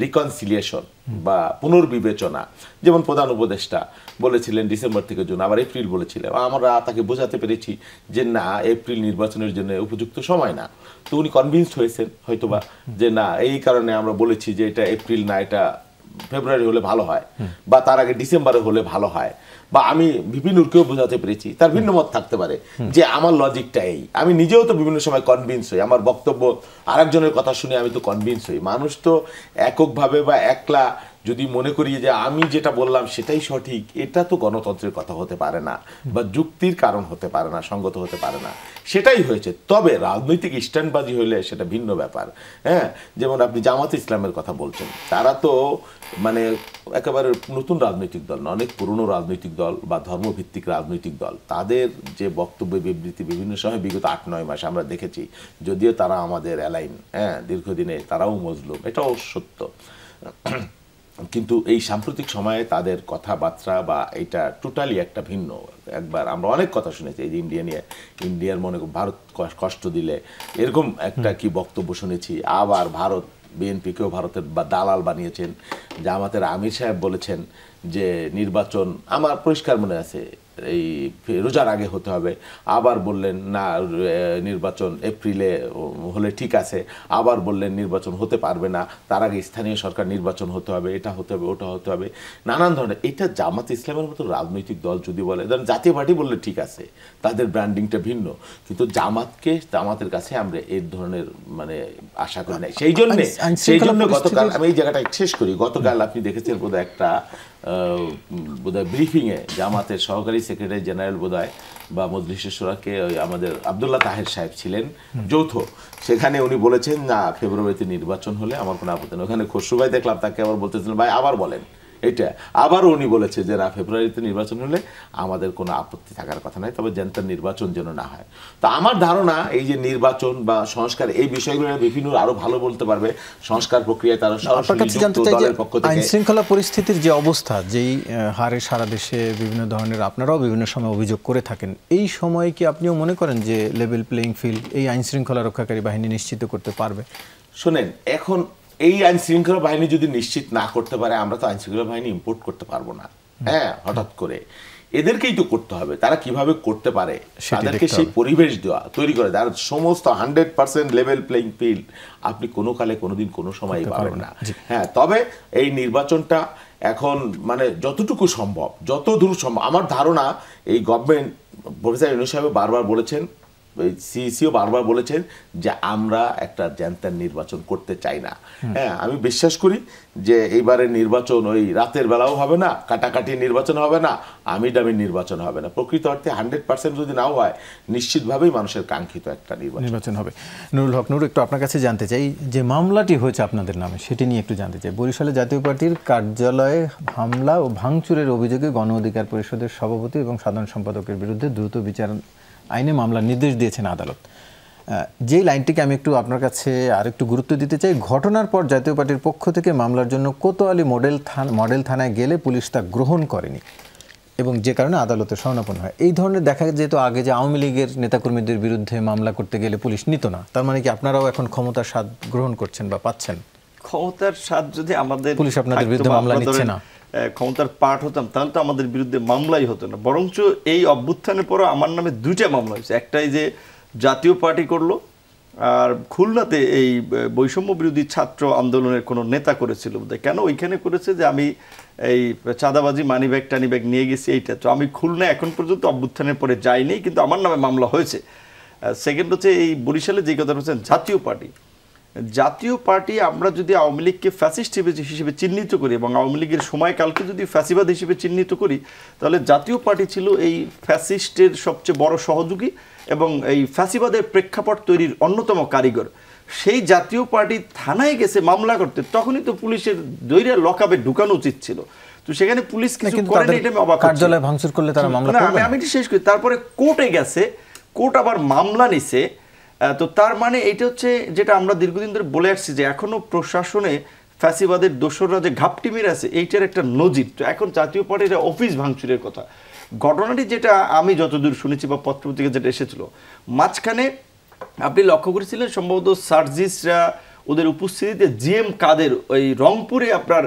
রিকনসিলিয়েশন বা পুনর্বিবেচনা, যেমন প্রধান উপদেষ্টা বলেছিলেন ডিসেম্বর থেকে জুন, আবার এপ্রিল বলেছিলেন, আমরা তাকে বোঝাতে পেরেছি যে না, এপ্রিল নির্বাচনের জন্য উপযুক্ত সময় না, তো উনি কনভিন্সড হয়েছেন হয়তোবা যে না, এই কারণে আমরা বলেছি যে এটা এপ্রিল না, এটা ফেব্রুয়ারি হলে ভালো হয়, বা তার আগে ডিসেম্বরে হলে ভালো হয়, বা আমি বিপিনুরকেও বোঝাতে পেরেছি, তার ভিন্ন মত থাকতে পারে যে আমার লজিকটা এই। আমি নিজেও তো বিভিন্ন সময় কনভিন্স হই, আমার বক্তব্য আরেকজনের কথা শুনে আমি তো কনভিন্স হই। মানুষ তো এককভাবে বা একলা যদি মনে করি যে আমি যেটা বললাম সেটাই সঠিক, এটা তো গণতন্ত্রের কথা হতে পারে না, বা যুক্তির কারণ হতে পারে না, সঙ্গত হতে পারে না। সেটাই হয়েছে। তবে রাজনৈতিক স্ট্যান্ডবাজি হইলে সেটা ভিন্ন ব্যাপার। হ্যাঁ, যেমন আপনি জামাত ইসলামের কথা বলছেন, তারা তো মানে একেবারে নতুন রাজনৈতিক দল না, অনেক পুরনো রাজনৈতিক দল বা ধর্মভিত্তিক রাজনৈতিক দল। তাদের যে বক্তব্য বিবৃতি বিভিন্ন সময় বিগত 8-9 মাস আমরা দেখেছি, যদিও তারা আমাদের অ্যালাইন, হ্যাঁ দীর্ঘদিনে তারাও মজলুম, এটাও সত্য, কিন্তু এই সাম্প্রতিক সময়ে তাদের কথাবার্তা বা এটা টোটালি একটা ভিন্ন। একবার আমরা অনেক কথা শুনেছি এই যে ইন্ডিয়ার মনে ভারত কষ্ট দিলে, এরকম একটা কি বক্তব্য শুনেছি। আবার ভারত বিএনপিকেও ভারতের বা দালাল বানিয়েছেন। জামাতের আমির সাহেব বলেছেন যে নির্বাচন, আমার পরিষ্কার মনে আছে, এই রোজার আগে হতে হবে। আবার বললেন না, নির্বাচন এপ্রিলে হলে ঠিক আছে। আবার বললেন নির্বাচন হতে পারবে না, তার আগে স্থানীয় সরকার নির্বাচন হতে হবে, এটা হতে হবে, ওটা হতে হবে, নানান ধরনের। এটা জামাত ইসলামের মতো রাজনৈতিক দল যদি বলে, ধরেন জাতীয় পার্টি বললে ঠিক আছে, তাদের ব্র্যান্ডিংটা ভিন্ন, কিন্তু জামাতের কাছে আমরা এই ধরনের মানে আশা করি নাই। সেই জন্য গতকাল আমি এই জায়গাটা শেষ করি। গতকাল আপনি দেখেছেন বোধহয় একটা বোধহয় ব্রিফিংয়ে জামাতের সহকারী সেক্রেটারি জেনারেল বোধহয় বা মজলিসে শুরাকে আমাদের আব্দুল্লাহ তাহের সাহেব ছিলেন, যৌথ, সেখানে উনি বলেছেন না, ফেব্রুয়ারিতে নির্বাচন হলে আমার কোনো আপত্তি নেই। ওখানে খসরু ভাই দেখলাম, তাকে আবার বলতেছিলেন ভাই আবার বলেন এটা, আবারও উনি বলেছে যে না, ফেব্রুয়ারিতে নির্বাচন হলে আমাদের কোনো আপত্তি থাকার কথা নয়, তবে জনতার নির্বাচন যেন না হয়। তো আমার ধারণা এই যে নির্বাচন বা সংস্কার, এই বিষয়গুলো বিভিন্ন আরো ভালো বলতে পারবে। সংস্কার প্রক্রিয়ায় তারা দলের পক্ষ থেকে আইন শৃঙ্খলা পরিস্থিতির যে অবস্থা, যেই হারে সারা দেশে বিভিন্ন ধরনের, আপনারাও বিভিন্ন সময় অভিযোগ করে থাকেন, এই সময় কি আপনিও মনে করেন যে লেভেল প্লেইং ফিল্ড এই আইন শৃঙ্খলা রক্ষাকারী বাহিনী নিশ্চিত করতে পারবে? শোনেন, এখন এই আইন শৃঙ্খলা বাহিনী যদি নিশ্চিত না করতে পারে, আমরা তো আইন শৃঙ্খলা বাহিনী ইম্পোর্ট করতে পারবো না। হ্যাঁ, হঠাৎ করে এদেরকেই তো করতে হবে। তারা কিভাবে করতে পারে, তাদেরকে সেই পরিবেশ দেওয়া, তৈরি করে দেওয়ার, সমস্ত 100% লেভেল প্লেইং ফিল্ড আপনি কোনো কালে কোনোদিন কোনো সময় পাবেন না। হ্যাঁ, তবে এই নির্বাচনটা এখন মানে যতটুকু সম্ভব, যত দূর সম্ভব, আমার ধারণা এই গভর্নমেন্ট, প্রফেসর ইউনূস সাহেব বারবার বলেছেন, সিইসিও বারবার বলেছেন যে আমরা একটা জান্তার নির্বাচন করতে চাই না। হ্যাঁ, আমি বিশ্বাস করি যে এইবারের নির্বাচন ওই রাতের বেলাও হবে না, কাটাকাটি নির্বাচন হবে না, আমি দামি নির্বাচন হবে না। প্রকৃত অর্থে 100% যদি নাও হয়, নিশ্চিতভাবেই মানুষের কাঙ্ক্ষিত একটা নির্বাচন হবে। নুরুল হক নূর, একটু আপনার কাছে জানতে চাই, যে মামলাটি হয়েছে আপনাদের নামে, সেটি নিয়ে একটু জানতে চাই। বরিশালে জাতীয় পার্টির কার্যালয়ে হামলা ও ভাঙচুরের অভিযোগে গণ অধিকার পরিষদের সভাপতি এবং সাধারণ সম্পাদকের বিরুদ্ধে দ্রুত বিচার আইনে মামলার নির্দেশ দিয়েছেন আদালত। যেই লাইনটিকে আমি একটু আপনার কাছে আরেকটু গুরুত্ব দিতে চাই, ঘটনার পর জাতীয় পার্টির পক্ষ থেকে মামলার জন্য কোতোয়ালি মডেল থানায় গেলে পুলিশ তা গ্রহণ করেনি এবং যে কারণে আদালতে শরণাপন্ন হয়। এই ধরনের দেখা যেত আগে যে আওয়ামী লীগের নেতাকর্মীদের বিরুদ্ধে মামলা করতে গেলে পুলিশ নিত না, তার মানে কি আপনারাও এখন ক্ষমতার স্বাদ গ্রহণ করছেন বা পাচ্ছেন? ক্ষমতার স্বাদ যদি আমাদের, পুলিশ আপনাদের বিরুদ্ধে মামলা নিচ্ছে না, ক্ষমতার পার্ট হতাম, তাহলে তো আমাদের বিরুদ্ধে মামলাই হতো না। বরঞ্চ এই অভ্যুত্থানের পরও আমার নামে 2টা মামলা হয়েছে। একটাই যে জাতীয় পার্টি করলো, আর খুলনাতে এই বৈষম্য বিরোধী ছাত্র আন্দোলনের কোনো নেতা করেছিল বোধহয়। কেন ওইখানে করেছে যে আমি এই চাঁদাবাজি, মানি ব্যাগ টানি ব্যাগ নিয়ে গেছি, এইটা। তো আমি খুলনা এখন পর্যন্ত অভ্যুত্থানের পরে যাইনি, কিন্তু আমার নামে মামলা হয়েছে। সেকেন্ড হচ্ছে এই বরিশালে যে কথা বলছেন জাতীয় পার্টি, জাতীয় পার্টি আমরা যদি আওয়ামী লীগকে ফ্যাসিস্ট হিসেবে চিহ্নিত করি এবং আওয়ামী লীগের সময়কালকে যদি ফ্যাসিবাদ হিসেবে চিহ্নিত করি, তাহলে জাতীয় পার্টি ছিল এই ফ্যাসিস্টের সবচেয়ে বড় সহযোগী এবং এই ফ্যাসিবাদের প্রেক্ষাপট তৈরির অন্যতম কারিগর। সেই জাতীয় পার্টি থানায় গেছে মামলা করতে, তখনই তো পুলিশের দৈরে লকআপে ঢুকানো উচিত ছিল। তো সেখানে পুলিশ কিছু করেনি, এটা আমি অবাক। কার্যালয় ভাঙচুর করলে তারা মামলা করবে না। আমি শেষ করি। তারপরে কোর্টে গেছে, কোর্ট আবার মামলা নিছে। তো তার মানে এটা হচ্ছে যেটা আমরা দীর্ঘদিন ধরে বলে আসছি যে এখনো প্রশাসনে ফ্যাসিবাদের দোসররা যে ঘাপটি মেরে আছে, এইটার একটা নজির। তো এখন জাতীয় পার্টির অফিস ভাঙচুরের কথা, ঘটনাটি যেটা আমি যতদূর শুনেছি বা পত্রপত্রিকা যেটা এসেছিল, মাঝখানে আপনি লক্ষ্য করেছিলেন সম্ভবত সার্জিসরা ওদের উপস্থিতিতে জিএম কাদের ওই রংপুরে আপনার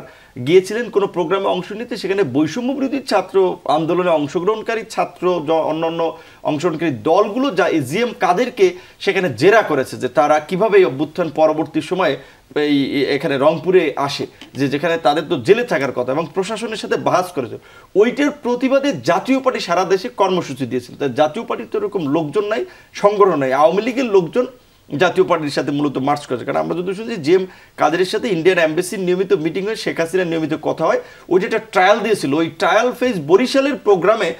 গিয়েছিলেন কোনো প্রোগ্রামে অংশ নিতে। সেখানে বৈষম্য বিরোধী ছাত্র আন্দোলনে অংশগ্রহণকারী ছাত্র অন্যান্য অংশগ্রহণকারী দলগুলো যা জিএম কাদেরকে সেখানে জেরা করেছে যে তারা কিভাবে এই অভ্যুত্থান পরবর্তী সময়ে এই এখানে রংপুরে আসে, যে যেখানে তাদের তো জেলে থাকার কথা, এবং প্রশাসনের সাথে বাহাস করেছে। ওইটার প্রতিবাদে জাতীয় পার্টি সারা দেশে কর্মসূচি দিয়েছিল। তাই জাতীয় পার্টির তো এরকম লোকজন নাই, সংগঠন নাই। আওয়ামী লীগের লোকজন জাতীয় পার্টির সাথে মূলত মার্চ করেছে। কারণ আমরা যদি শুনছি জিএম কাদেরের সাথে ইন্ডিয়ান এম্বাসির নিয়মিত মিটিং হয়, শেখ হাসিনার নিয়মিত কথা হয়, ওই যেটা ট্রায়াল দিয়েছিল, ওই ট্রায়াল ফেজ বরিশালের প্রোগ্রামে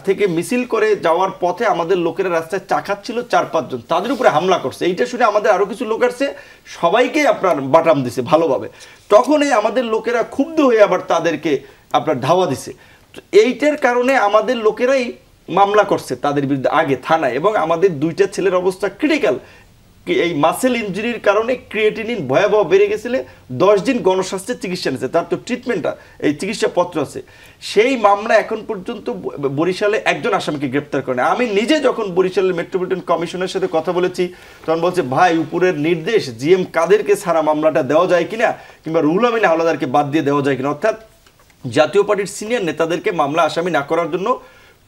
থেকে মিছিল করে যাওয়ার পথে আমাদের লোকেরা রাস্তায় চা খাচ্ছিল 4-5 জন, তাদের উপরে হামলা করছে। এইটা শুনে আমাদের আরো কিছু লোক আসছে, সবাইকে আপনার বাটাম দিছে ভালোভাবে। তখনই আমাদের লোকেরা ক্ষুব্ধ হয়ে আবার তাদেরকে আপনার ধাওয়া দিছে। তো এইটার কারণে আমাদের লোকেরাই মামলা করছে তাদের বিরুদ্ধে আগে থানায়, এবং আমাদের 2টা ছেলের অবস্থা ক্রিটিক্যাল। এই মাসেল ইনজুরির কারণে ক্রিয়েটিনিন ভয়াবহ বেড়ে গেছিলে, 10 দিন গণস্বাস্থ্যের চিকিৎসা নিয়েছে, তার তো ট্রিটমেন্টটা এই চিকিৎসাপত্র আছে। সেই মামলা এখন পর্যন্ত বরিশালে একজন আসামিকে গ্রেপ্তার করে। আমি নিজে যখন বরিশালের মেট্রোপলিটন কমিশনের সাথে কথা বলেছি, তখন বলছে ভাই উপরের নির্দেশ জিএম কাদেরকে ছাড়া মামলাটা দেওয়া যায় কিনা, কিংবা রুহুল আমিন হাওলাদারকে বাদ দিয়ে দেওয়া যায় কিনা। অর্থাৎ জাতীয় পার্টির সিনিয়র নেতাদেরকে মামলা আসামি না করার জন্য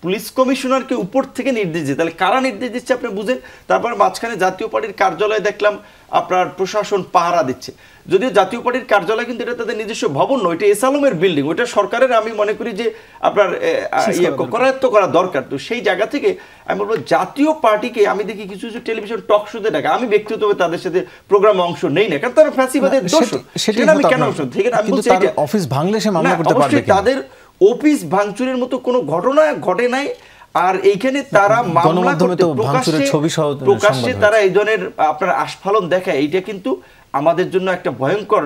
পুলিশ কমিশনারকে উপর থেকে নির্দেশ দিচ্ছে। তাহলে কারা নির্দেশ দিচ্ছে আপনি বুঝেন। তারপর মাঝখানে জাতীয় পার্টির কার্যালয়ে দেখলাম আপনার প্রশাসন পাহারা দিচ্ছে, যদিও জাতীয় পার্টির কার্যালয় কিন্তু এটা তাদের নিজস্ব ভবন নয়, এটা এসালমের বিল্ডিং, ওইটা সরকারের আমি মনে করি যে আপনার করায়ত্ত করা দরকার। তো সেই জায়গা থেকে আমি বলবো জাতীয় পার্টিকে আমি দেখি কিছু কিছু টেলিভিশন টক শোতে ডাকে, আমি ব্যক্তিগতভাবে তাদের সাথে প্রোগ্রামে অংশ নেই না, কারণ তারা ফ্যাসিবাদের দোষর। সেটা আমি কেন অংশ থেকে আমি বলছি অফিস ভাঙলে সে মামলা করতে পারবে, তাদের অফিস ভাঙচুরের মতো কোনো ঘটনা ঘটে নাই। আর এইখানে তারা মামলা করতে প্রকাশ্যে তারা এই ধরনের আপনার আস্ফালন দেখায়, এইটা কিন্তু আমাদের জন্য একটা ভয়ঙ্কর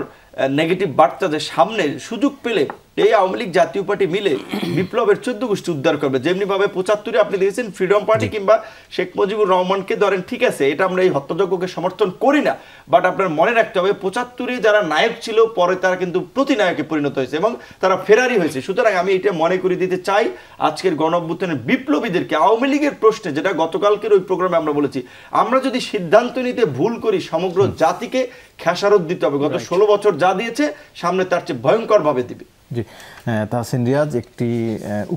নেগেটিভ বার্তা, যে সামনে সুযোগ পেলে এই আওয়ামী লীগ জাতীয় পার্টি মিলে বিপ্লবের 14 গোষ্ঠী উদ্ধার করবে। যেমনি ভাবে 75-এ আপনি দেখেছেন ফ্রিডম পার্টি কিংবা শেখ মুজিবুর রহমানকে ধরেন, ঠিক আছে এটা আমরা এই হত্যাযজ্ঞকে সমর্থন করি না, বাট আপনার মনে রাখতে হবে 75-এ যারা নায়ক ছিল পরে তারা কিন্তু প্রতিনায়কে পরিণত হয়েছে এবং তারা ফেরারি হয়েছে। সুতরাং আমি এটা মনে করে দিতে চাই আজকের গণঅভ্যুত্থানের বিপ্লবীদেরকে আওয়ামী লীগের প্রশ্নে, যেটা গতকালকের ওই প্রোগ্রামে আমরা বলেছি, আমরা যদি সিদ্ধান্ত নিতে ভুল করি সমগ্র জাতিকে খেসারত দিতে হবে। গত 16 বছর যা দিয়েছে সামনে তার চেয়ে ভয়ঙ্কর ভাবে দিবে। জি, তাহসিন রিয়াজ, একটি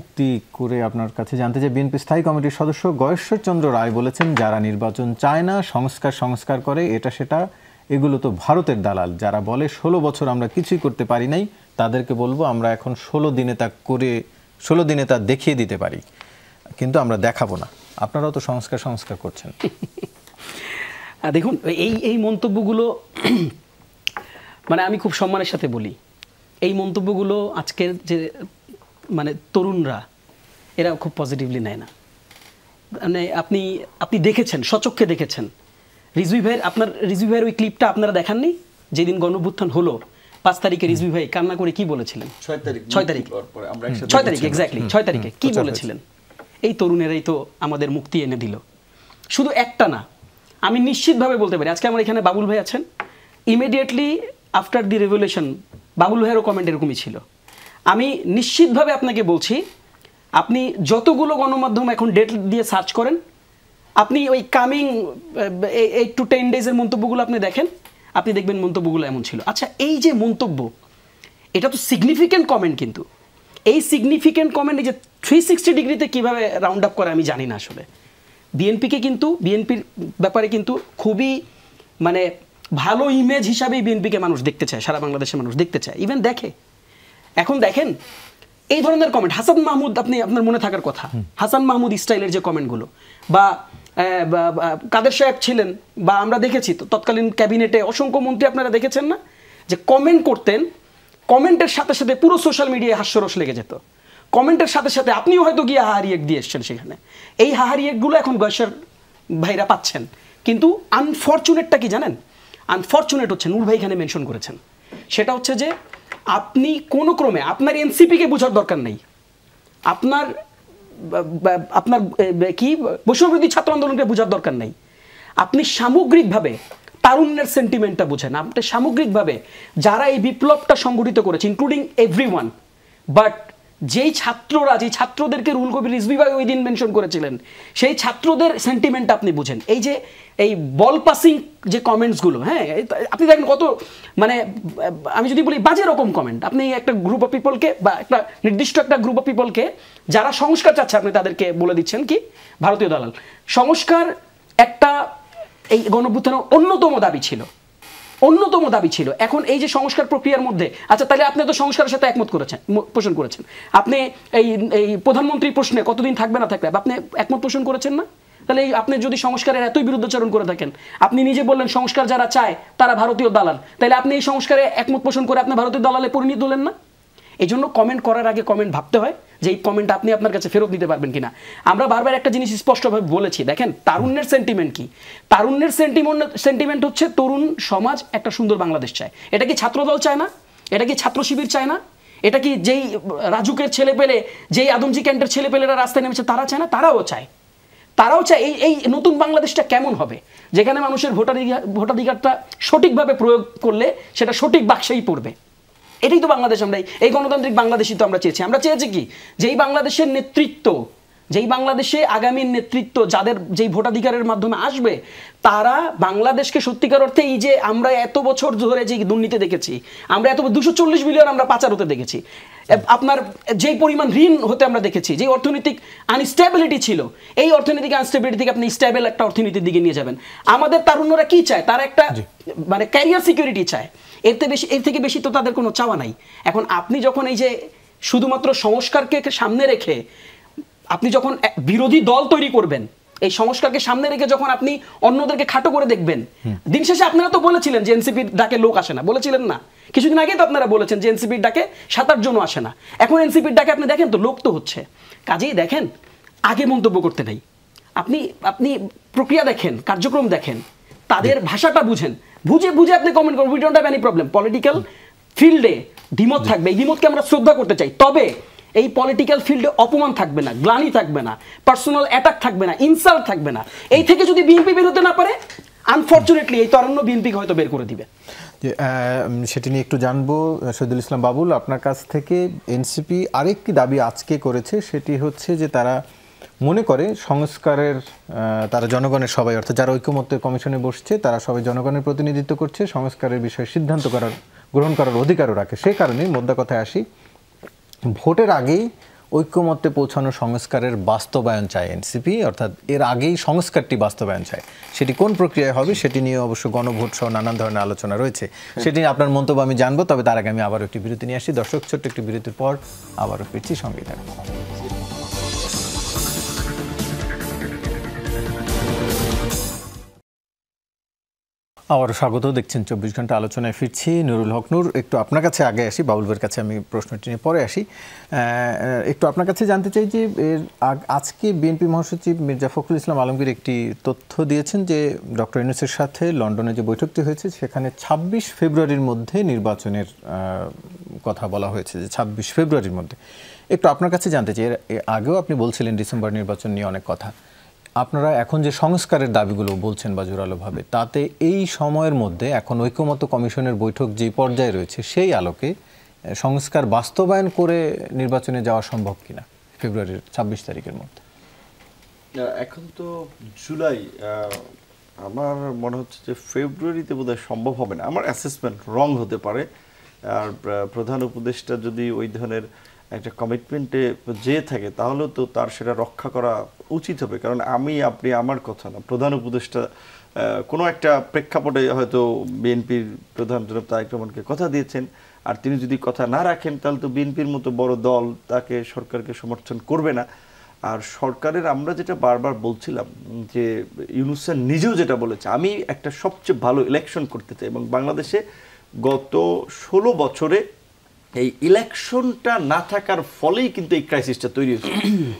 উক্তি করে আপনার কাছে জানতে চাই। বিএনপি স্থায়ী কমিটির সদস্য গয়েশ্বরচন্দ্র রায় বলেছেন, যারা নির্বাচন চায় না, সংস্কার করে এটা সেটা, এগুলো তো ভারতের দালাল। যারা বলে 16 বছর আমরা কিছুই করতে পারি নাই, তাদেরকে বলবো আমরা এখন 16 দিনে তা দেখিয়ে দিতে পারি, কিন্তু আমরা দেখাবো না। আপনারাও তো সংস্কার করছেন। দেখুন এই মন্তব্যগুলো মানে আমি খুব সম্মানের সাথে বলি, এই মন্তব্যগুলো আজকের যে মানে তরুণরা এরা খুব পজিটিভলি নেয় না। মানে আপনি দেখেছেন, সচক্ষে দেখেছেন রিজভী ভাইয়ের ওই ক্লিপটা আপনারা দেখাননি? যেদিন গণঅভ্যুত্থান হলো 5 তারিখে রিজভী ভাই কান্না করে কি বলেছিলেন? 6 তারিখ এক্স্যাক্টলি 6 তারিখে কি বলেছিলেন? এই তরুণেরাই তো আমাদের মুক্তি এনে দিল। শুধু একটা না, আমি নিশ্চিতভাবে বলতে পারি, আজকে আমার এখানে বাবুল ভাই আছেন, immediately after the revolution Babul ভাইয়েরও কমেন্ট এরকমই ছিল। আমি নিশ্চিতভাবে আপনাকে বলছি, আপনি যতগুলো গণমাধ্যম এখন ডেট দিয়ে সার্চ করেন, আপনি ওই কামিং 8 to 10 ডেজের মন্তব্যগুলো আপনি দেখেন, আপনি দেখবেন মন্তব্যগুলো এমন ছিল। আচ্ছা, এই যে মন্তব্য, এটা তো সিগনিফিক্যান্ট কমেন্ট, কিন্তু এই সিগনিফিক্যান্ট কমেন্ট এই যে 360 ডিগ্রিতে কীভাবে রাউন্ড আপ করে আমি জানি না আসলে। বিএনপির ব্যাপারে কিন্তু খুবই মানে ভালো ইমেজ হিসাবেই বিএনপিকে মানুষ দেখতে চায়, সারা বাংলাদেশের মানুষ দেখতে চায়, ইভেন দেখে। এখন দেখেন এই ধরনের কমেন্ট, হাসান মাহমুদ, আপনার মনে থাকার কথা, হাসান মাহমুদ স্টাইলের যে কমেন্টগুলো, বা কাদের সাহেব ছিলেন, বা আমরা দেখেছি তো তৎকালীন ক্যাবিনেটে অসংখ্য মন্ত্রী আপনারা দেখেছেন না, যে কমেন্ট করতেন, কমেন্টের সাথে সাথে পুরো সোশ্যাল মিডিয়ায় হাস্যরস লেগে যেত, কমেন্টের সাথে সাথে আপনিও হয়তো গিয়ে হাহারিয়েক দিয়ে এসছেন সেখানে। এই হাহারিয়েকগুলো এখন গয়েশ্বর ভাইরা পাচ্ছেন। কিন্তু আনফরচুনেটটা কি জানেন? আনফরচুনেট হচ্ছে নূর ভাই এখানে মেনশন করেছেন, সেটা হচ্ছে যে আপনি কোনো ক্রমে আপনার এনসিপিকে বোঝার দরকার নেই, আপনার কি বৈষম্যবিরোধী ছাত্র আন্দোলনকে বোঝার দরকার নেই, আপনি সামগ্রিকভাবে তারুণ্যের সেন্টিমেন্টটা বোঝেন, আপনি সামগ্রিকভাবে যারা এই বিপ্লবটা সংগঠিত করেছে ইনক্লুডিং এভরিওয়ান, বাট যেই ছাত্ররা, যেই ছাত্রদেরকে রুহুল কবির রিজভী ভাই ওই দিন মেনশন করেছিলেন, সেই ছাত্রদের সেন্টিমেন্ট আপনি বুঝেন। এই যে এই বল পাসিং যে কমেন্টসগুলো, হ্যাঁ আপনি দেখেন কত, মানে আমি যদি বলি বাজে রকম কমেন্ট, আপনি একটা গ্রুপ অফ পিপলকে বা একটা নির্দিষ্ট একটা গ্রুপ অফ পিপলকে যারা সংস্কার চাচ্ছে আপনি তাদেরকে বলে দিচ্ছেন কি ভারতীয় দালাল। সংস্কার একটা এই গণঅভ্যুত্থানের অন্যতম দাবি ছিল। এখন এই যে সংস্কার প্রক্রিয়ার মধ্যে, আচ্ছা তাহলে আপনি তো সংস্কারের সাথে একমত পোষণ করেছেন, আপনি এই প্রধানমন্ত্রী প্রশ্নে কতদিন থাকবে না থাকবে আপনি একমত পোষণ করেছেন না? তাহলে আপনি যদি সংস্কারের এতই বিরুদ্ধাচরণ করে থাকেন, আপনি নিজে বললেন সংস্কার যারা চায় তারা ভারতীয় দালাল, তাহলে আপনি এই সংস্কারে একমত পোষণ করে আপনি ভারতীয় দালালে পরিণত হলেন না? এই জন্য কমেন্ট করার আগে কমেন্ট ভাবতে হয় যে এই কমেন্ট আপনি আপনার কাছে ফেরত নিতে পারবেন কিনা। আমরা বারবার একটা জিনিস স্পষ্টভাবে বলেছি, দেখেন তারুণ্যের সেন্টিমেন্ট কি, তারুণ্যের সেন্টিমেন্ট হচ্ছে তরুণ সমাজ একটা সুন্দর বাংলাদেশ চায়। এটা কি ছাত্রদল চায় না? এটা কি ছাত্র শিবির চায় না? এটা কি যেই রাজুকের ছেলে পেলে, যেই আদমজি ক্যান্টের ছেলে পেলেরা রাস্তায় নেমেছে তারা চায় না? তারাও চায় এই নতুন বাংলাদেশটা কেমন হবে, যেখানে মানুষের ভোটাধিকারটা সঠিকভাবে প্রয়োগ করলে সেটা সঠিক বাক্সেই পড়বে। এটাই তো বাংলাদেশ, আমরা এই গণতান্ত্রিক বাংলাদেশই তো আমরা চেয়েছি। আমরা চেয়েছি কি, যেই বাংলাদেশের নেতৃত্ব, যেই বাংলাদেশে আগামীর নেতৃত্ব যাদের যেই ভোটাধিকারের মাধ্যমে আসবে, তারা বাংলাদেশকে সত্যিকার অর্থে এই যে আমরা এত বছর ধরে যে দুর্নীতি দেখেছি, আমরা এত 240 বিলিয়ন আমরা পাচার হতে দেখেছি, আপনার যেই পরিমাণ ঋণ হতে আমরা দেখেছি, যে অর্থনৈতিক আনস্টেবিলিটি ছিল, এই অর্থনৈতিক আনস্টেবিলিটি থেকে আপনি স্টেবল একটা অর্থনীতির দিকে নিয়ে যাবেন। আমাদের তারুণ্যরা কি চায়? তারা একটা মানে ক্যারিয়ার সিকিউরিটি চায়, এর থেকে বেশি তো তাদের কোনো চাওয়া নাই। এখন আপনি যখন এই যে শুধুমাত্র সংস্কারকে সামনে রেখে আপনি যখন বিরোধী দল তৈরি করবেন, এই সংস্কারকে সামনে রেখে যখন আপনি অন্যদেরকে খাটো করে দেখবেন, দিন শেষে আপনারা তো বলেছিলেন যে এনসিপির ডাকে লোক আসে না, বলেছিলেন না? কিছুদিন আগে তো আপনারা বলেছেন যে এনসিপির ডাকে 7-8 জনও আসে না। এখন এনসিপির ডাকে আপনি দেখেন তো লোক তো হচ্ছে। কাজেই দেখেন, আগে মন্তব্য করতে নেই, আপনি প্রক্রিয়া দেখেন, কার্যক্রম দেখেন, তাদের ভাষাটা বুঝে আপনি কমেন্ট করবেন। We don't have any problem. Political ফিল্ডে দ্বিমত থাকবে, এই দ্বিমতকে আমরা শ্রদ্ধা করতে চাই, তবে এই পলিটিক্যাল ফিল্ডে অপমান থাকবে না, গ্লানি থাকবে না, পার্সোনাল অ্যাটাক থাকবে না, ইনসাল্ট থাকবে না। এই থেকে যদি বিএনপি বের হতে না পারে, আনফরচুনেটলি এই তারুণ্য বিএনপিকে হয়তো বের করে দিবে। সেটি নিয়ে একটু জানবো শহীদুল ইসলাম বাবুল আপনার কাছ থেকে। এনসিপি আরেকটি দাবি আজকে করেছে, সেটি হচ্ছে যে তারা মনে করে সংস্কারের, তারা জনগণের সবাই, অর্থাৎ যারা ঐকমত্য কমিশনে বসছে তারা সবাই জনগণের প্রতিনিধিত্ব করছে, সংস্কারের বিষয়ে সিদ্ধান্ত গ্রহণ করার অধিকারও রাখে। সে কারণে মোদ্দা কথায় আসি, ভোটের আগেই ঐক্যমত্যে পৌঁছানো সংস্কারের বাস্তবায়ন চায় এনসিপি, অর্থাৎ এর আগেই সংস্কারটি বাস্তবায়ন চায়। সেটি কোন প্রক্রিয়ায় হবে সেটি নিয়ে অবশ্য গণভোট সহ নানান ধরনের আলোচনা রয়েছে। সেটি নিয়ে আপনার মন্তব্য আমি জানবো, তবে তার আগে আমি আবারও একটি বিরতি নিয়ে আসি। দর্শক, ছোট্ট একটি বিরতির পর আবারও ফিরছি, সঙ্গেই থাকুন। আবারও স্বাগত, দেখছেন 24 ঘন্টা আলোচনায় ফিরছি। নুরুল হক নূর, একটু আপনার কাছে আগে আসি, বাবুল ভাইয়ের কাছে আমি প্রশ্নটি নিয়ে পরে আসি। একটু আপনার কাছে জানতে চাই যে আজকে বিএনপি মহাসচিব মির্জা ফখরুল ইসলাম আলমগীর একটি তথ্য দিয়েছেন যে ডক্টর ইউনূসের সাথে লন্ডনে যে বৈঠকটি হয়েছে সেখানে 26 ফেব্রুয়ারির মধ্যে নির্বাচনের কথা বলা হয়েছে, যে 26 ফেব্রুয়ারির মধ্যে। একটু আপনার কাছে জানতে চাই, এর আগেও আপনি বলছিলেন ডিসেম্বর নির্বাচন নিয়ে অনেক কথা, আপনারা এখন যে সংস্কারের দাবিগুলো বলছেন বা জোরালোভাবে, তাতে এই সময়ের মধ্যে এখন ঐকমত্য কমিশনের বৈঠক যে পর্যায়ে রয়েছে সেই আলোকে সংস্কার বাস্তবায়ন করে নির্বাচনে যাওয়া সম্ভব কিনা ফেব্রুয়ারির 26 তারিখের মধ্যে? এখন তো জুলাই, আমার মনে হচ্ছে যে ফেব্রুয়ারিতে বোধহয় সম্ভব হবে না। আমার অ্যাসেসমেন্ট রং হতে পারে। আর প্রধান উপদেষ্টা যদি ওই ধরনের একটা কমিটমেন্টে যেয়ে থাকে তাহলে তো তার সেটা রক্ষা করা উচিত হবে। কারণ আপনি আমার কথা না, প্রধান উপদেষ্টা কোনো একটা প্রেক্ষাপটে হয়তো বিএনপির প্রধান জনাব তারেক রহমানকে কথা দিয়েছেন, আর তিনি যদি কথা না রাখেন তাহলে তো বিএনপির মতো বড় দল তাকে, সরকারকে সমর্থন করবে না। আর সরকারের আমরা যেটা বারবার বলছিলাম যে ইউনূস স্যার নিজেও যেটা বলেছে, আমি একটা সবচেয়ে ভালো ইলেকশন করতে চাই, এবং বাংলাদেশে গত 16 বছরে এই ইলেকশনটা না থাকার ফলেই কিন্তু এই ক্রাইসিসটা তৈরি হয়েছে।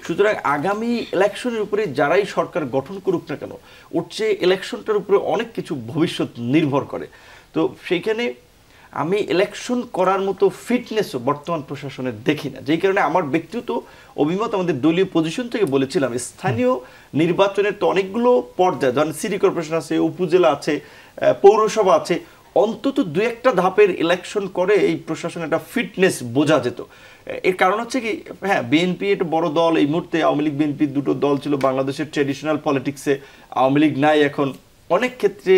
সুতরাং আগামী ইলেকশনের উপরে যারাই সরকার গঠন করুক না কেন, ওর চেয়ে ইলেকশনটার উপরে অনেক কিছু ভবিষ্যৎ নির্ভর করে। তো সেইখানে আমি ইলেকশন করার মতো ফিটনেসও বর্তমান প্রশাসনের দেখি না, যেই কারণে আমার ব্যক্তিগত অভিমত আমাদের দলীয় পজিশন থেকে বলেছিলাম, স্থানীয় নির্বাচনের তো অনেকগুলো পর্যায়ে, ধরেন সিটি কর্পোরেশন আছে, উপজেলা আছে, পৌরসভা আছে, অন্তত 2-1টা ধাপের ইলেকশন করে এই প্রশাসনের একটা ফিটনেস বোঝা যেত। এর কারণ হচ্ছে কি, হ্যাঁ বিএনপি একটা বড় দল, এই মুহূর্তে আওয়ামী লীগ বিএনপি দুটো দল ছিল বাংলাদেশের ট্রেডিশনাল পলিটিক্সে, আওয়ামী লীগ নাই এখন, অনেক ক্ষেত্রে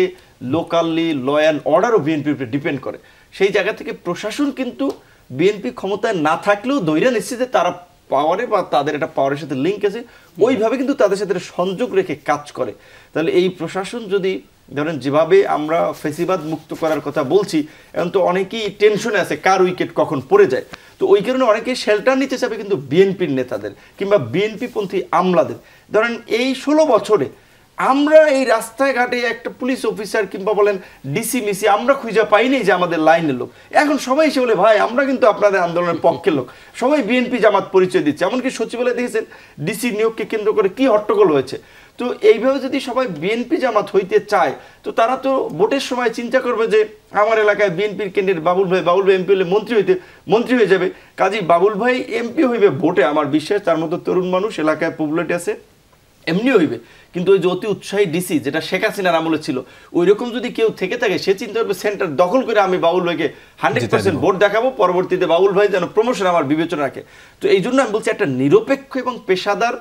লোকালি ল অ্যান্ড অর্ডারও বিএনপির উপরে ডিপেন্ড করে। সেই জায়গা থেকে প্রশাসন কিন্তু বিএনপি ক্ষমতায় না থাকলেও ধৈর্য নিচ্ছে যে তারা পাওয়ারে বা তাদের একটা পাওয়ারের সাথে লিঙ্ক আছে, ওইভাবে কিন্তু তাদের সাথে সংযোগ রেখে কাজ করে। তাহলে এই প্রশাসন যদি ধরেন যেভাবে আমরা ফেসিবাদ মুক্ত করার কথা বলছি, এখন তো অনেকেই টেনশনে আছে কার উইকেট কখন পড়ে যায়, তো ওই কারণে অনেকেই শেল্টার নিতে চাবে কিন্তু বিএনপির নেতাদের কিংবা বিএনপিপন্থী আমলাদের। ধরেন এই 16 বছরে আমরা এই রাস্তায় ঘাটে একটা পুলিশ অফিসার কিংবা বলেন ডিসি মিসি আমরা খুঁজে পাইনি যে আমাদের লাইনের লোক, এখন সবাই এসে বলে ভাই আমরা কিন্তু আপনাদের আন্দোলনের পক্ষের লোক, সবাই বিএনপি জামাত পরিচয় দিচ্ছে। এমনকি সচিবালয়ে দেখেছেন ডিসি নিয়োগকে কেন্দ্র করে কি হট্টগোল হয়েছে। তো এইভাবে যদি সবাই বিএনপি জামাত হইতে চায়, তো তারা তো ভোটের সময় চিন্তা করবে যে আমার এলাকায় বিএনপির ক্যান্ডিডেট বাবুল ভাই এমপি হলে মন্ত্রী হয়ে যাবে, কাজেই বাবুল ভাই এমপি হইবে ভোটে, আমার বিশ্বাস তার মতো তরুণ মানুষ এলাকায় পপুলেট আছে, এমনি হইবে। কিন্তু ওই যে অতি উৎসাহী ডিসি যেটা শেখ হাসিনার আমলে ছিল, ওই রকম যদি কেউ থেকে থাকে, সে চিন্তা করবে সেন্টার দখল করে আমি বাবুল ভাইকে 100% ভোট দেখাবো, পরবর্তীতে বাবুল ভাই যেন প্রমোশন আমার বিবেচনা রাখে। তো এই জন্য আমি বলছি একটা নিরপেক্ষ এবং পেশাদার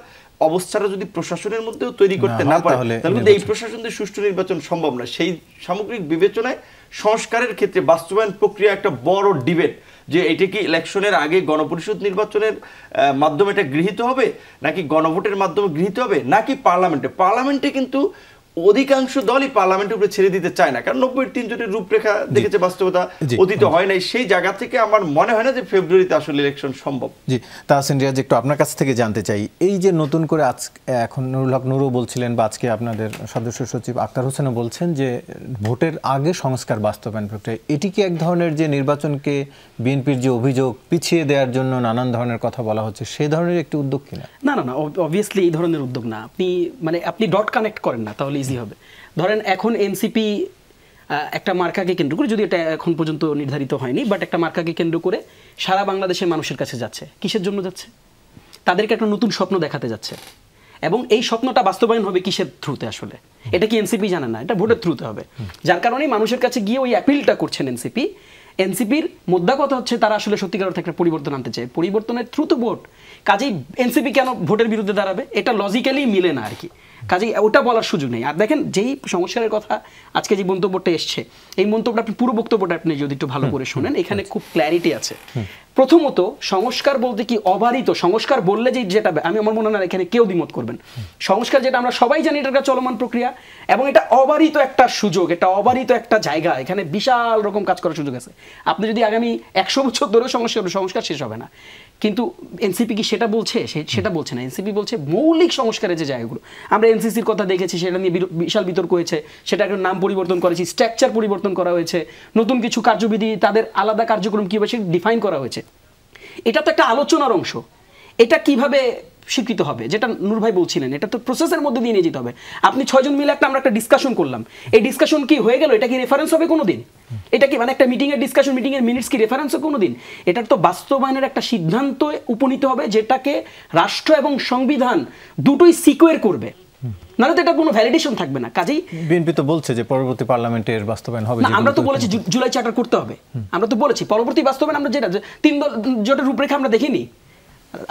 অবস্থাটা যদি প্রশাসনের মধ্যেও তৈরি করতে না পারে, তাহলে এই প্রশাসনের সুষ্ঠু নির্বাচন সম্ভব না। সেই সামগ্রিক বিবেচনায় সংস্কারের ক্ষেত্রে বাস্তবায়ন প্রক্রিয়া একটা বড় ডিবেট, যে এটা কি ইলেকশনের আগে গণপরিষদ নির্বাচনের মাধ্যমে এটা গৃহীত হবে, নাকি গণভোটের মাধ্যমে গৃহীত হবে, নাকি পার্লামেন্টে কিন্তু অধিকাংশ দলই পার্লামেন্টের উপরে ছেড়ে দিতে চায় না, কারণ 90-3 জোটের রূপরেখা দেখেছে বাস্তবতা অতীত হয় নাই। সেই জায়গা থেকে আমার মনে হয় না যে ফেব্রুয়ারিতে আসলে ইলেকশন সম্ভব। জি, তাহসিন রিয়াজ, একটু আপনার কাছ থেকে জানতে চাই, এই যে নতুন করে এখন নুরুল হক নুরও বলছিলেন বা আজকে আপনাদের সদস্য সচিব আক্তার হোসেনও বলছেন যে ভোটের আগে সংস্কার বাস্তবায়ন প্রক্রিয়া, এটি কি এক ধরনের যে নির্বাচনকে বিএনপির যে অভিযোগ পিছিয়ে দেওয়ার জন্য নানান ধরনের কথা বলা হচ্ছে, সেই ধরনের একটি উদ্যোগ কিনা? না, অবভিয়াসলি এই ধরনের উদ্যোগ না। আপনি ডট কানেক্ট করেন না, তাহলে ইজি হবে। ধরেন এখন এনসিপি একটা মার্কাকে কেন্দ্র করে, যদি এটা এখন পর্যন্ত নির্ধারিত হয়নি, বাট একটা মার্কাকে কেন্দ্র করে সারা বাংলাদেশের মানুষের কাছে যাচ্ছে। কিসের জন্য যাচ্ছে? তাদেরকে একটা নতুন স্বপ্ন দেখাতে যাচ্ছে, এবং এই স্বপ্নটা বাস্তবায়ন হবে কিসের থ্রুতে? আসলে এটা কি এনসিপি জানে না? এটা ভোটের থ্রুতে হবে, যার কারণে মানুষের কাছে গিয়ে ওই অ্যাপিলটা করছেন এনসিপির মোদ্দা কথা হচ্ছে তারা আসলে সত্যিকার অর্থে একটা পরিবর্তন আনতে চায়, পরিবর্তনের থ্রু তো ভোট। কাজেই এনসিপি কেন ভোটের বিরুদ্ধে দাঁড়াবে? এটা লজিক্যালি মিলে না আর কি, কাজেই ওটা বলার সুযোগ নেই। আর দেখেন, যেই সংস্কারের কথা আজকে যে মন্তব্যটা এসছে, এই মন্তব্যটা আপনি পুরো বক্তব্যটা আপনি যদি একটু ভালো করে শোনেন, এখানে খুব ক্ল্যারিটি আছে। প্রথমত, সংস্কার বলতে কি অবারিত সংস্কার বললে যেটা, আমি আমার মনে হয় এখানে কেউ দ্বিমত করবেন, সংস্কার যেটা আমরা সবাই জানি এটা একটা চলমান প্রক্রিয়া, এবং এটা অবারিত একটা সুযোগ, এটা অবারিত একটা জায়গা, এখানে বিশাল রকম কাজ করার সুযোগ আছে। আপনি যদি আগামী 100 বছর ধরে সংস্কার শেষ হবে না। কিন্তু এনসিপি কি সেটা বলছে? সেটা বলছে না। এনসিপি বলছে মৌলিক সংস্কারের যে জায়গাগুলো, আমরা এনসিসির কথা দেখেছি, সেটা নিয়ে বিশাল বিতর্ক হয়েছে, সেটা একটা নাম পরিবর্তন করেছি, স্ট্রাকচার পরিবর্তন করা হয়েছে, নতুন কিছু কার্যবিধি, তাদের আলাদা কার্যক্রম কীভাবে সেটা ডিফাইন করা হয়েছে। এটা তো একটা আলোচনার অংশ। এটা কিভাবে স্বীকৃত হবে, যেটা নূর ভাই বলছিলেন, এটা তো প্রসেসের মধ্যে দিয়ে নিয়ে যেতে হবে। আপনি 6 জন মিলে আমরা একটা ডিসকাশন করলাম, এই ডিসকাশন কি হয়ে গেল? এটা কি রেফারেন্স হবে কোনো দিন? এটা কি মানে একটা মিটিংয়ের ডিসকাশন, মিটিংয়ের মিনিটস কি রেফারেন্স হবে কোনো দিন? এটার তো বাস্তবায়নের একটা সিদ্ধান্ত উপনীত হবে, যেটাকে রাষ্ট্র এবং সংবিধান দুটোই সিকোয়ার করবে, নাহলে তো এটা কোনো ভ্যালিডেশন থাকবে না। কাজেই বিএনপি তো বলছে যে পরবর্তী পার্লামেন্টের বাস্তবায়ন হবে। আমরা তো বলেছি জুলাই চার্টার করতে হবে, আমরা তো বলেছি পরবর্তী বাস্তবায়ন। আমরা যেটা 3 দল জোটের রূপরেখা আমরা দেখিনি।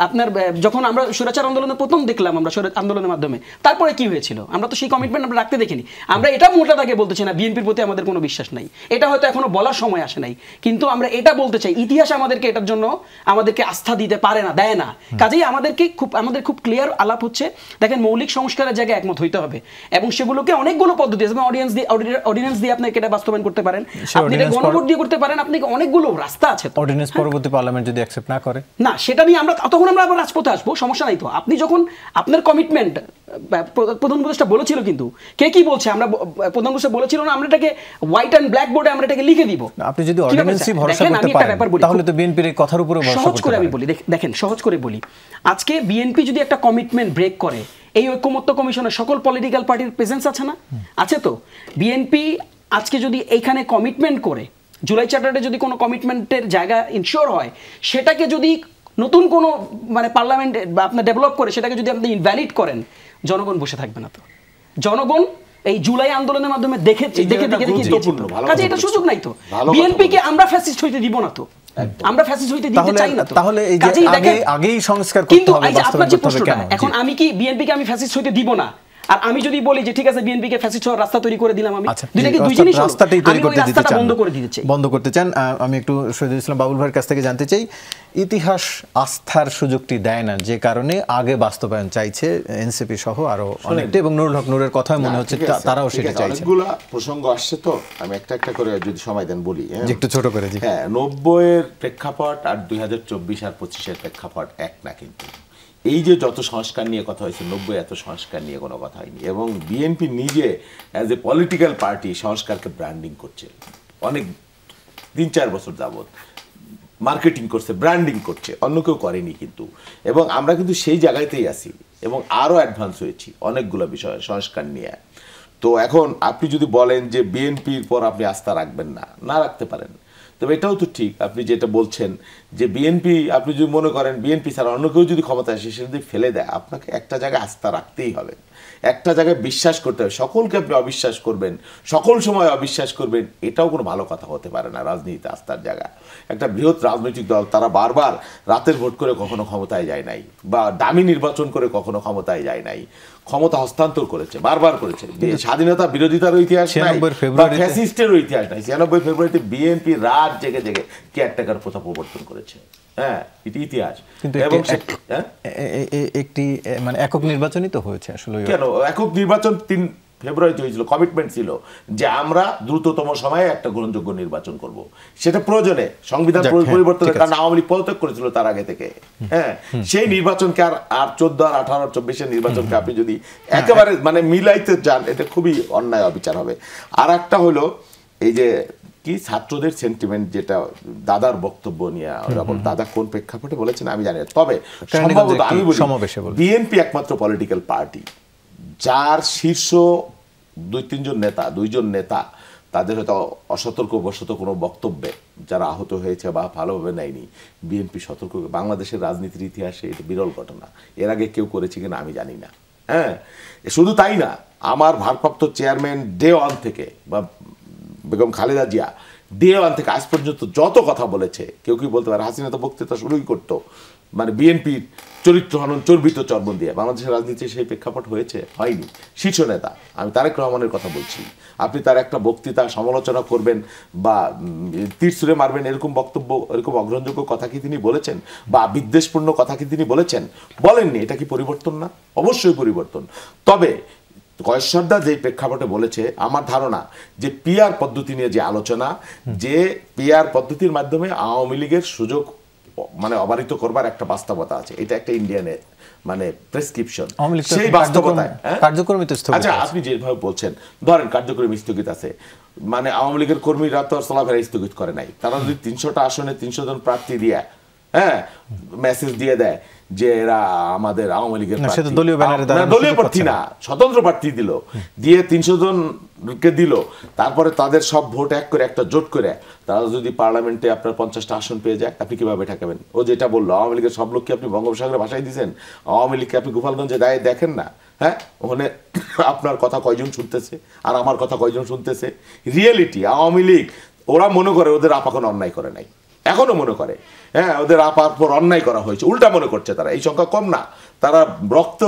আপনার যখন আমরা স্বৈরাচার আন্দোলনে প্রথম দেখলাম, আমরা আন্দোলনের মাধ্যমে, তারপরে কি হয়েছিল? আমরা তো সেই কমিটমেন্ট আমরা রাখতে দেখিনি। আমরা এটা মোটা দাগে বলতেছি না বিএনপির প্রতি আমাদের কোনো বিশ্বাস নাই, এটা হয়তো এখনো বলার সময় আসে নাই, কিন্তু আমরা এটা বলতে চাই ইতিহাস আমাদেরকে এটার জন্য আমাদেরকে আস্থা দিতে পারে না, দেয় না। কাজেই আমাদের খুব ক্লিয়ার আলাপ হচ্ছে, দেখেন মৌলিক সংস্কারের জায়গায় একমত হইতে হবে, এবং সেগুলোকে অনেকগুলো পদ্ধতি আছে। অর্ডিন্যান্স দিয়ে আপনি এটা বাস্তবায়ন করতে পারেন, আপনি এটা গণভোট দিয়ে করতে পারেন, আপনি অনেকগুলো রাস্তা আছে। অর্ডিন্যান্স পরবর্তী পার্লামেন্ট যদি অ্যাকসেপ্ট না করে, না সেটা নিয়ে আমরা তখন আমরা আবার রাজপথে আসবো, সমস্যা নাই তো। আপনি যখন আপনার কমিটমেন্ট, প্রধান উপদেষ্টা বলেছিল কিন্তু, কে কি বলছে, আমরা প্রধান উপদেষ্টা বলেছিল না আমরা এটাকে হোয়াইট অ্যান্ড ব্ল্যাক বোর্ডে আমরা এটাকে লিখে দিব। আপনি যদি অর্ডিন্যান্সই ভরসা করতে পারেন তাহলে তো বিএনপির এই কথার উপরে ভরসা করতে সহজ করে আমি বলি, দেখেন সহজ করে বলি, আজকে বিএনপি যদি একটা কমিটমেন্ট ব্রেক করে, এই ঐক্যমত্য কমিশনের সকল পলিটিক্যাল পার্টির প্রেজেন্স আছে না? আছে তো। বিএনপি আজকে যদি এইখানে কমিটমেন্ট করে, জুলাই চার্টারে যদি কোনো কমিটমেন্টের জায়গা ইনশিওর হয়, সেটাকে যদি নতুন কোনো মানে পার্লামেন্ট বা আপনার ডেভেলপ করে সেটাকে যদি আপনি ইনভ্যালিড করেন, জনগণ বসে থাকবে না তো। জনগণ এই জুলাই আন্দোলনের মাধ্যমে দেখে কাজে এটা সুযোগ নাই তো। বিএনপিকে আমরা ফ্যাসিস্ট হইতে দিব না তো, আমরা ফ্যাসিস্ট হইতে দিতে চাই না তো। তাহলে এই যে আগেই সংস্কার করতে হবে, বাস্তবায়ন করতে হবে কেন? এখন আমি কি বিএনপিকে আমি ফ্যাসিস্ট হইতে দিব না, আর আমি যদি বলি যে ঠিক আছে বিএনপিকে ফ্যাসিস্ট হওয়ার রাস্তা তৈরি করে দিলাম, আমি দুইটা কি দুই জিনিস, রাস্তাটাই তৈরি করতে দিতে চান, বন্ধ করতে চান। আমি একটু শহীদুল ইসলাম বাবুল ভাইয়ের কাছ থেকে জানতে চাই, ইতিহাস আস্থার সুযোগটি দেয় না, যে কারণে আগে বাস্তবায়ন চাইছে এনসিপি সহ আরো অনেকটা, এবং নুরুল হক নূরের কথাই মনে হচ্ছে তারাও সেটা চাইছে। অনেকগুলো প্রসঙ্গ আসছে তো, আমি একটা একটা করে যদি সময় দেন বলি, একটু ছোট করে। হ্যাঁ, 90-এর প্রেক্ষাপট আর 2024 আর 25-এর প্রেক্ষাপট এক না। কিন্তু এই যে যত সংস্কার নিয়ে কথা হয়েছে, 90 এত সংস্কার নিয়ে কোনো কথা হয়নি। এবং বিএনপি নিজে অ্যাজ এ পলিটিক্যাল পার্টি সংস্কারকে ব্র্যান্ডিং করছে অনেক 3-4 বছর যাবৎ, মার্কেটিং করছে, ব্র্যান্ডিং করছে, অন্য কেউ করেনি কিন্তু। এবং আমরা কিন্তু সেই জায়গাতেই আছি এবং আরও অ্যাডভান্স হয়েছি অনেকগুলো বিষয় সংস্কার নিয়ে। তো এখন আপনি যদি বলেন যে বিএনপির পর আপনি আস্থা রাখবেন না, না রাখতে পারেন, তবে এটাও তো ঠিক আপনি যেটা বলছেন যে বিএনপি, আপনি যদি মনে করেন বিএনপি ছাড়া অন্য কেউ যদি ক্ষমতা আসে সেটা যদি ফেলে দেয়, আপনাকে একটা জায়গায় আস্থা রাখতেই হবে, একটা জায়গায় বিশ্বাস করতে হবে। সকলকে আপনি অবিশ্বাস করবেন, সকল সময় অবিশ্বাস করবেন, এটাও কোনো ভালো কথা হতে পারে না রাজনীতিতে আস্থার জায়গা। একটা বৃহৎ রাজনৈতিক দল, তারা বারবার রাতের ভোট করে কখনো ক্ষমতায় যায় নাই, বা দামি নির্বাচন করে কখনো ক্ষমতায় যায় নাই, ক্ষমতা হস্তান্তর করেছে, বারবার করেছে। স্বাধীনতা বিরোধিতারও ইতিহাস নাই, ফ্যাসিস্টেরও ইতিহাস নাই। 96 ফেব্রুয়ারিতে বিএনপি রাত জেগে জেগে কেয়ারটেকার প্রথা প্রবর্তন করেছে। হ্যাঁ, এটি ইতিহাস। এবং একটি মানে একক নির্বাচনই তো হয়েছে আসলে। কেন একক নির্বাচন 3 ফেব্রুয়ারিতে হয়েছিল, কমিটমেন্ট ছিল যে আমরা দ্রুততম সময়ে একটা গ্রহণযোগ্য নির্বাচন করব, সেটা প্রয়োজনে সংবিধান পরিবর্তনের কারণে আওয়ামী লীগ পদত্যাগ করেছিল তার আগে থেকে। হ্যাঁ, সেই নির্বাচনকে আর 14 আর 18 আর 24-এর নির্বাচনকে আপনি যদি একেবারে মানে মিলাইতে যান, এটা খুবই অন্যায়, অবিচার হবে। আর একটা হলো এই যে কি ছাত্রদের সেন্টিমেন্ট, যেটা দাদার বক্তব্য নিয়ে, দাদা কোন প্রেক্ষাপটে বলেছেন আমি জানি না, তবে সম্ভবত আমি বলি বিএনপি একমাত্র পলিটিক্যাল পার্টি যার শীর্ষ 2-3 নেতা তাদের হয়তো অসতর্কবশত কোনো বক্তব্যে যারা আহত হয়েছে বা ভালোভাবে নেয়নি, বিএনপি সতর্ক। বাংলাদেশের রাজনীতির ইতিহাসে এটা বিরল ঘটনা, এর আগে কেউ করেছে কিনা আমি জানি না। হ্যাঁ, শুধু তাই না, আমার ভারপ্রাপ্ত চেয়ারম্যান ডে 1 থেকে বা বেগম খালেদা জিয়া ডে 1 থেকে আজ পর্যন্ত যত কথা বলেছে, কেউ কি বলতে পারে হাসিনা তো বক্তৃতা শুরুই করতো মানে বিএনপির চরিত্র হনন চর্বিত চর্বণ দিয়ে। বাংলাদেশের রাজনীতিতে সেই প্রেক্ষাপট হয়েছে? হয়নি। শীর্ষ নেতা আমি তারেক রহমানের কথা বলছি, আপনি তার একটা বক্তৃতা সমালোচনা করবেন বা তীর ছুঁড়ে মারবেন এরকম বক্তব্য, এরকম অগ্রহণযোগ্য কথা কি তিনি বলেছেন? বা বিদ্বেষপূর্ণ কথা কি তিনি বলেছেন? বলেননি। এটা কি পরিবর্তন না? অবশ্যই পরিবর্তন। তবে কয়েশ্বরদা যে প্রেক্ষাপটে বলেছে, আমার ধারণা যে পিআর পদ্ধতি নিয়ে যে আলোচনা, যে পিআর পদ্ধতির মাধ্যমে আওয়ামী লীগের সুযোগ মানে অবারিত করবার একটা বাস্তবতা আছে, এটা একটা ইন্ডিয়ানের মানে প্রেসক্রিপশন, সেই বাস্তবতায় আচ্ছা আপনি যেভাবে বলছেন, ধরেন কার্যক্রম স্থগিত আছে, মানে আওয়ামী লীগের কর্মীরা তো চলাফেরা স্থগিত করে নাই, তারা যদি 300টা আসনে 300 জন প্রার্থী দিয়ে মেসেজ দিয়ে দেয় যে এরা আমাদের আওয়ামী লীগের দলীয় প্রার্থী না, স্বতন্ত্র প্রার্থী দিল, দিয়ে 300 জনকে দিল, তারপরে তাদের সব ভোট এক করে একটা জোট করে তারা যদি পার্লামেন্টে আপনার 50টা আসন পেয়ে যায়, আপনি কিভাবে ঠেকাবেন? ও যেটা বললো, আওয়ামী লীগের সব লোককে আপনি বঙ্গোপসাগরে ভাসাই দিয়েছেন, আওয়ামী লীগকে আপনি গোপালগঞ্জে দাঁড়িয়ে দেখেন না? হ্যাঁ, ওখানে আপনার কথা কয়জন শুনতেছে আর আমার কথা কয়জন শুনতেছে? রিয়েলিটি আওয়ামী লীগ ওরা মনে করে ওদের আপা কোনো অন্যায় করে নাই, এখনো মনে করে। হ্যাঁ, ওদের আপার পর অন্যায় করা হয়েছে, উল্টা মনে করছে তারা। এই সংখ্যা কম না, তারা রক্ত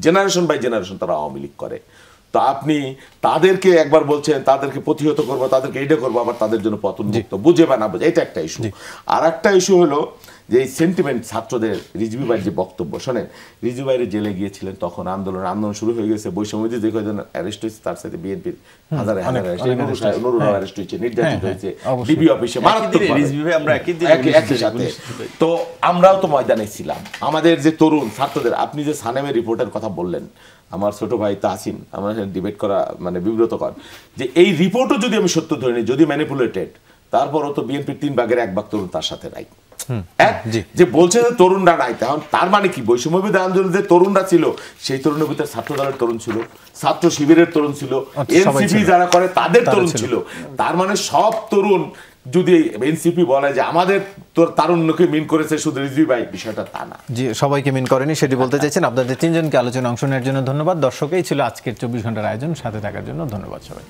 জেনারেশন বাই জেনারেশন তারা আওয়ামী লীগ করে। তো আপনি তাদেরকে একবার বলছেন তাদেরকে প্রতিহত করবো, তাদেরকে এইটা করবো, আবার তাদের জন্য পতন মুক্ত, বুঝে বা না বুঝে, এটা একটা ইস্যু। আর একটা ইস্যু হলো যে এই সেন্টিমেন্ট ছাত্রদের, রিজভী ভাইয়ের যে বক্তব্য শোনেন, রিজভী ভাইয়ের জেলে গিয়েছিলেন তখন আন্দোলন শুরু হয়ে গেছে, বৈষম্য যে কয়জন অ্যারেস্ট হয়েছে তার সাথে বিএনপির হাজারে অ্যারেস্ট হয়েছে, নির্যাতিত হয়েছে ডিবি অফিসে মারাত্মক একই সাথে। তো আমরাও তো ময়দানে ছিলাম, আমাদের যে তরুণ ছাত্রদের, আপনি যে সানেমের রিপোর্টের কথা বললেন, আমার ছোট ভাই তাহসিন আমার ডিবেট করা মানে বিব্রত কর, যে এই রিপোর্টও যদি আমি সত্য ধরে নিই, যদি ম্যানিপুলেটেড, তারপরও তো বিএনপির 3 ভাগের 1 ভাগ তরুণ তার সাথে নাই। যে বলছে যে তরুণরা নাই, তখন তার মানে কি বৈষম্যবিরোধী আন্দোলনে যে তরুণরা ছিল সেই তরুণের ভিতরে ছাত্র দলের তরুণ ছিল, ছাত্র শিবিরের তরুণ ছিল, এনসিপি যারা করে তাদের তরুণ ছিল। তার মানে সব তরুণ যদি এনসিপি বলে যে আমাদের তারুণ্যকে মিন করেছে শুধু রিজভী ভাই, বিষয়টা তা না। জি, সবাইকে মিন করেনি সেটি বলতে চাইছেন। আপনাদের 3 জনকে আলোচনা অংশ নেওয়ার জন্য ধন্যবাদ। দর্শকেই ছিল আজকের 24 ঘন্টার আয়োজন, সাথে থাকার জন্য ধন্যবাদ সবাই।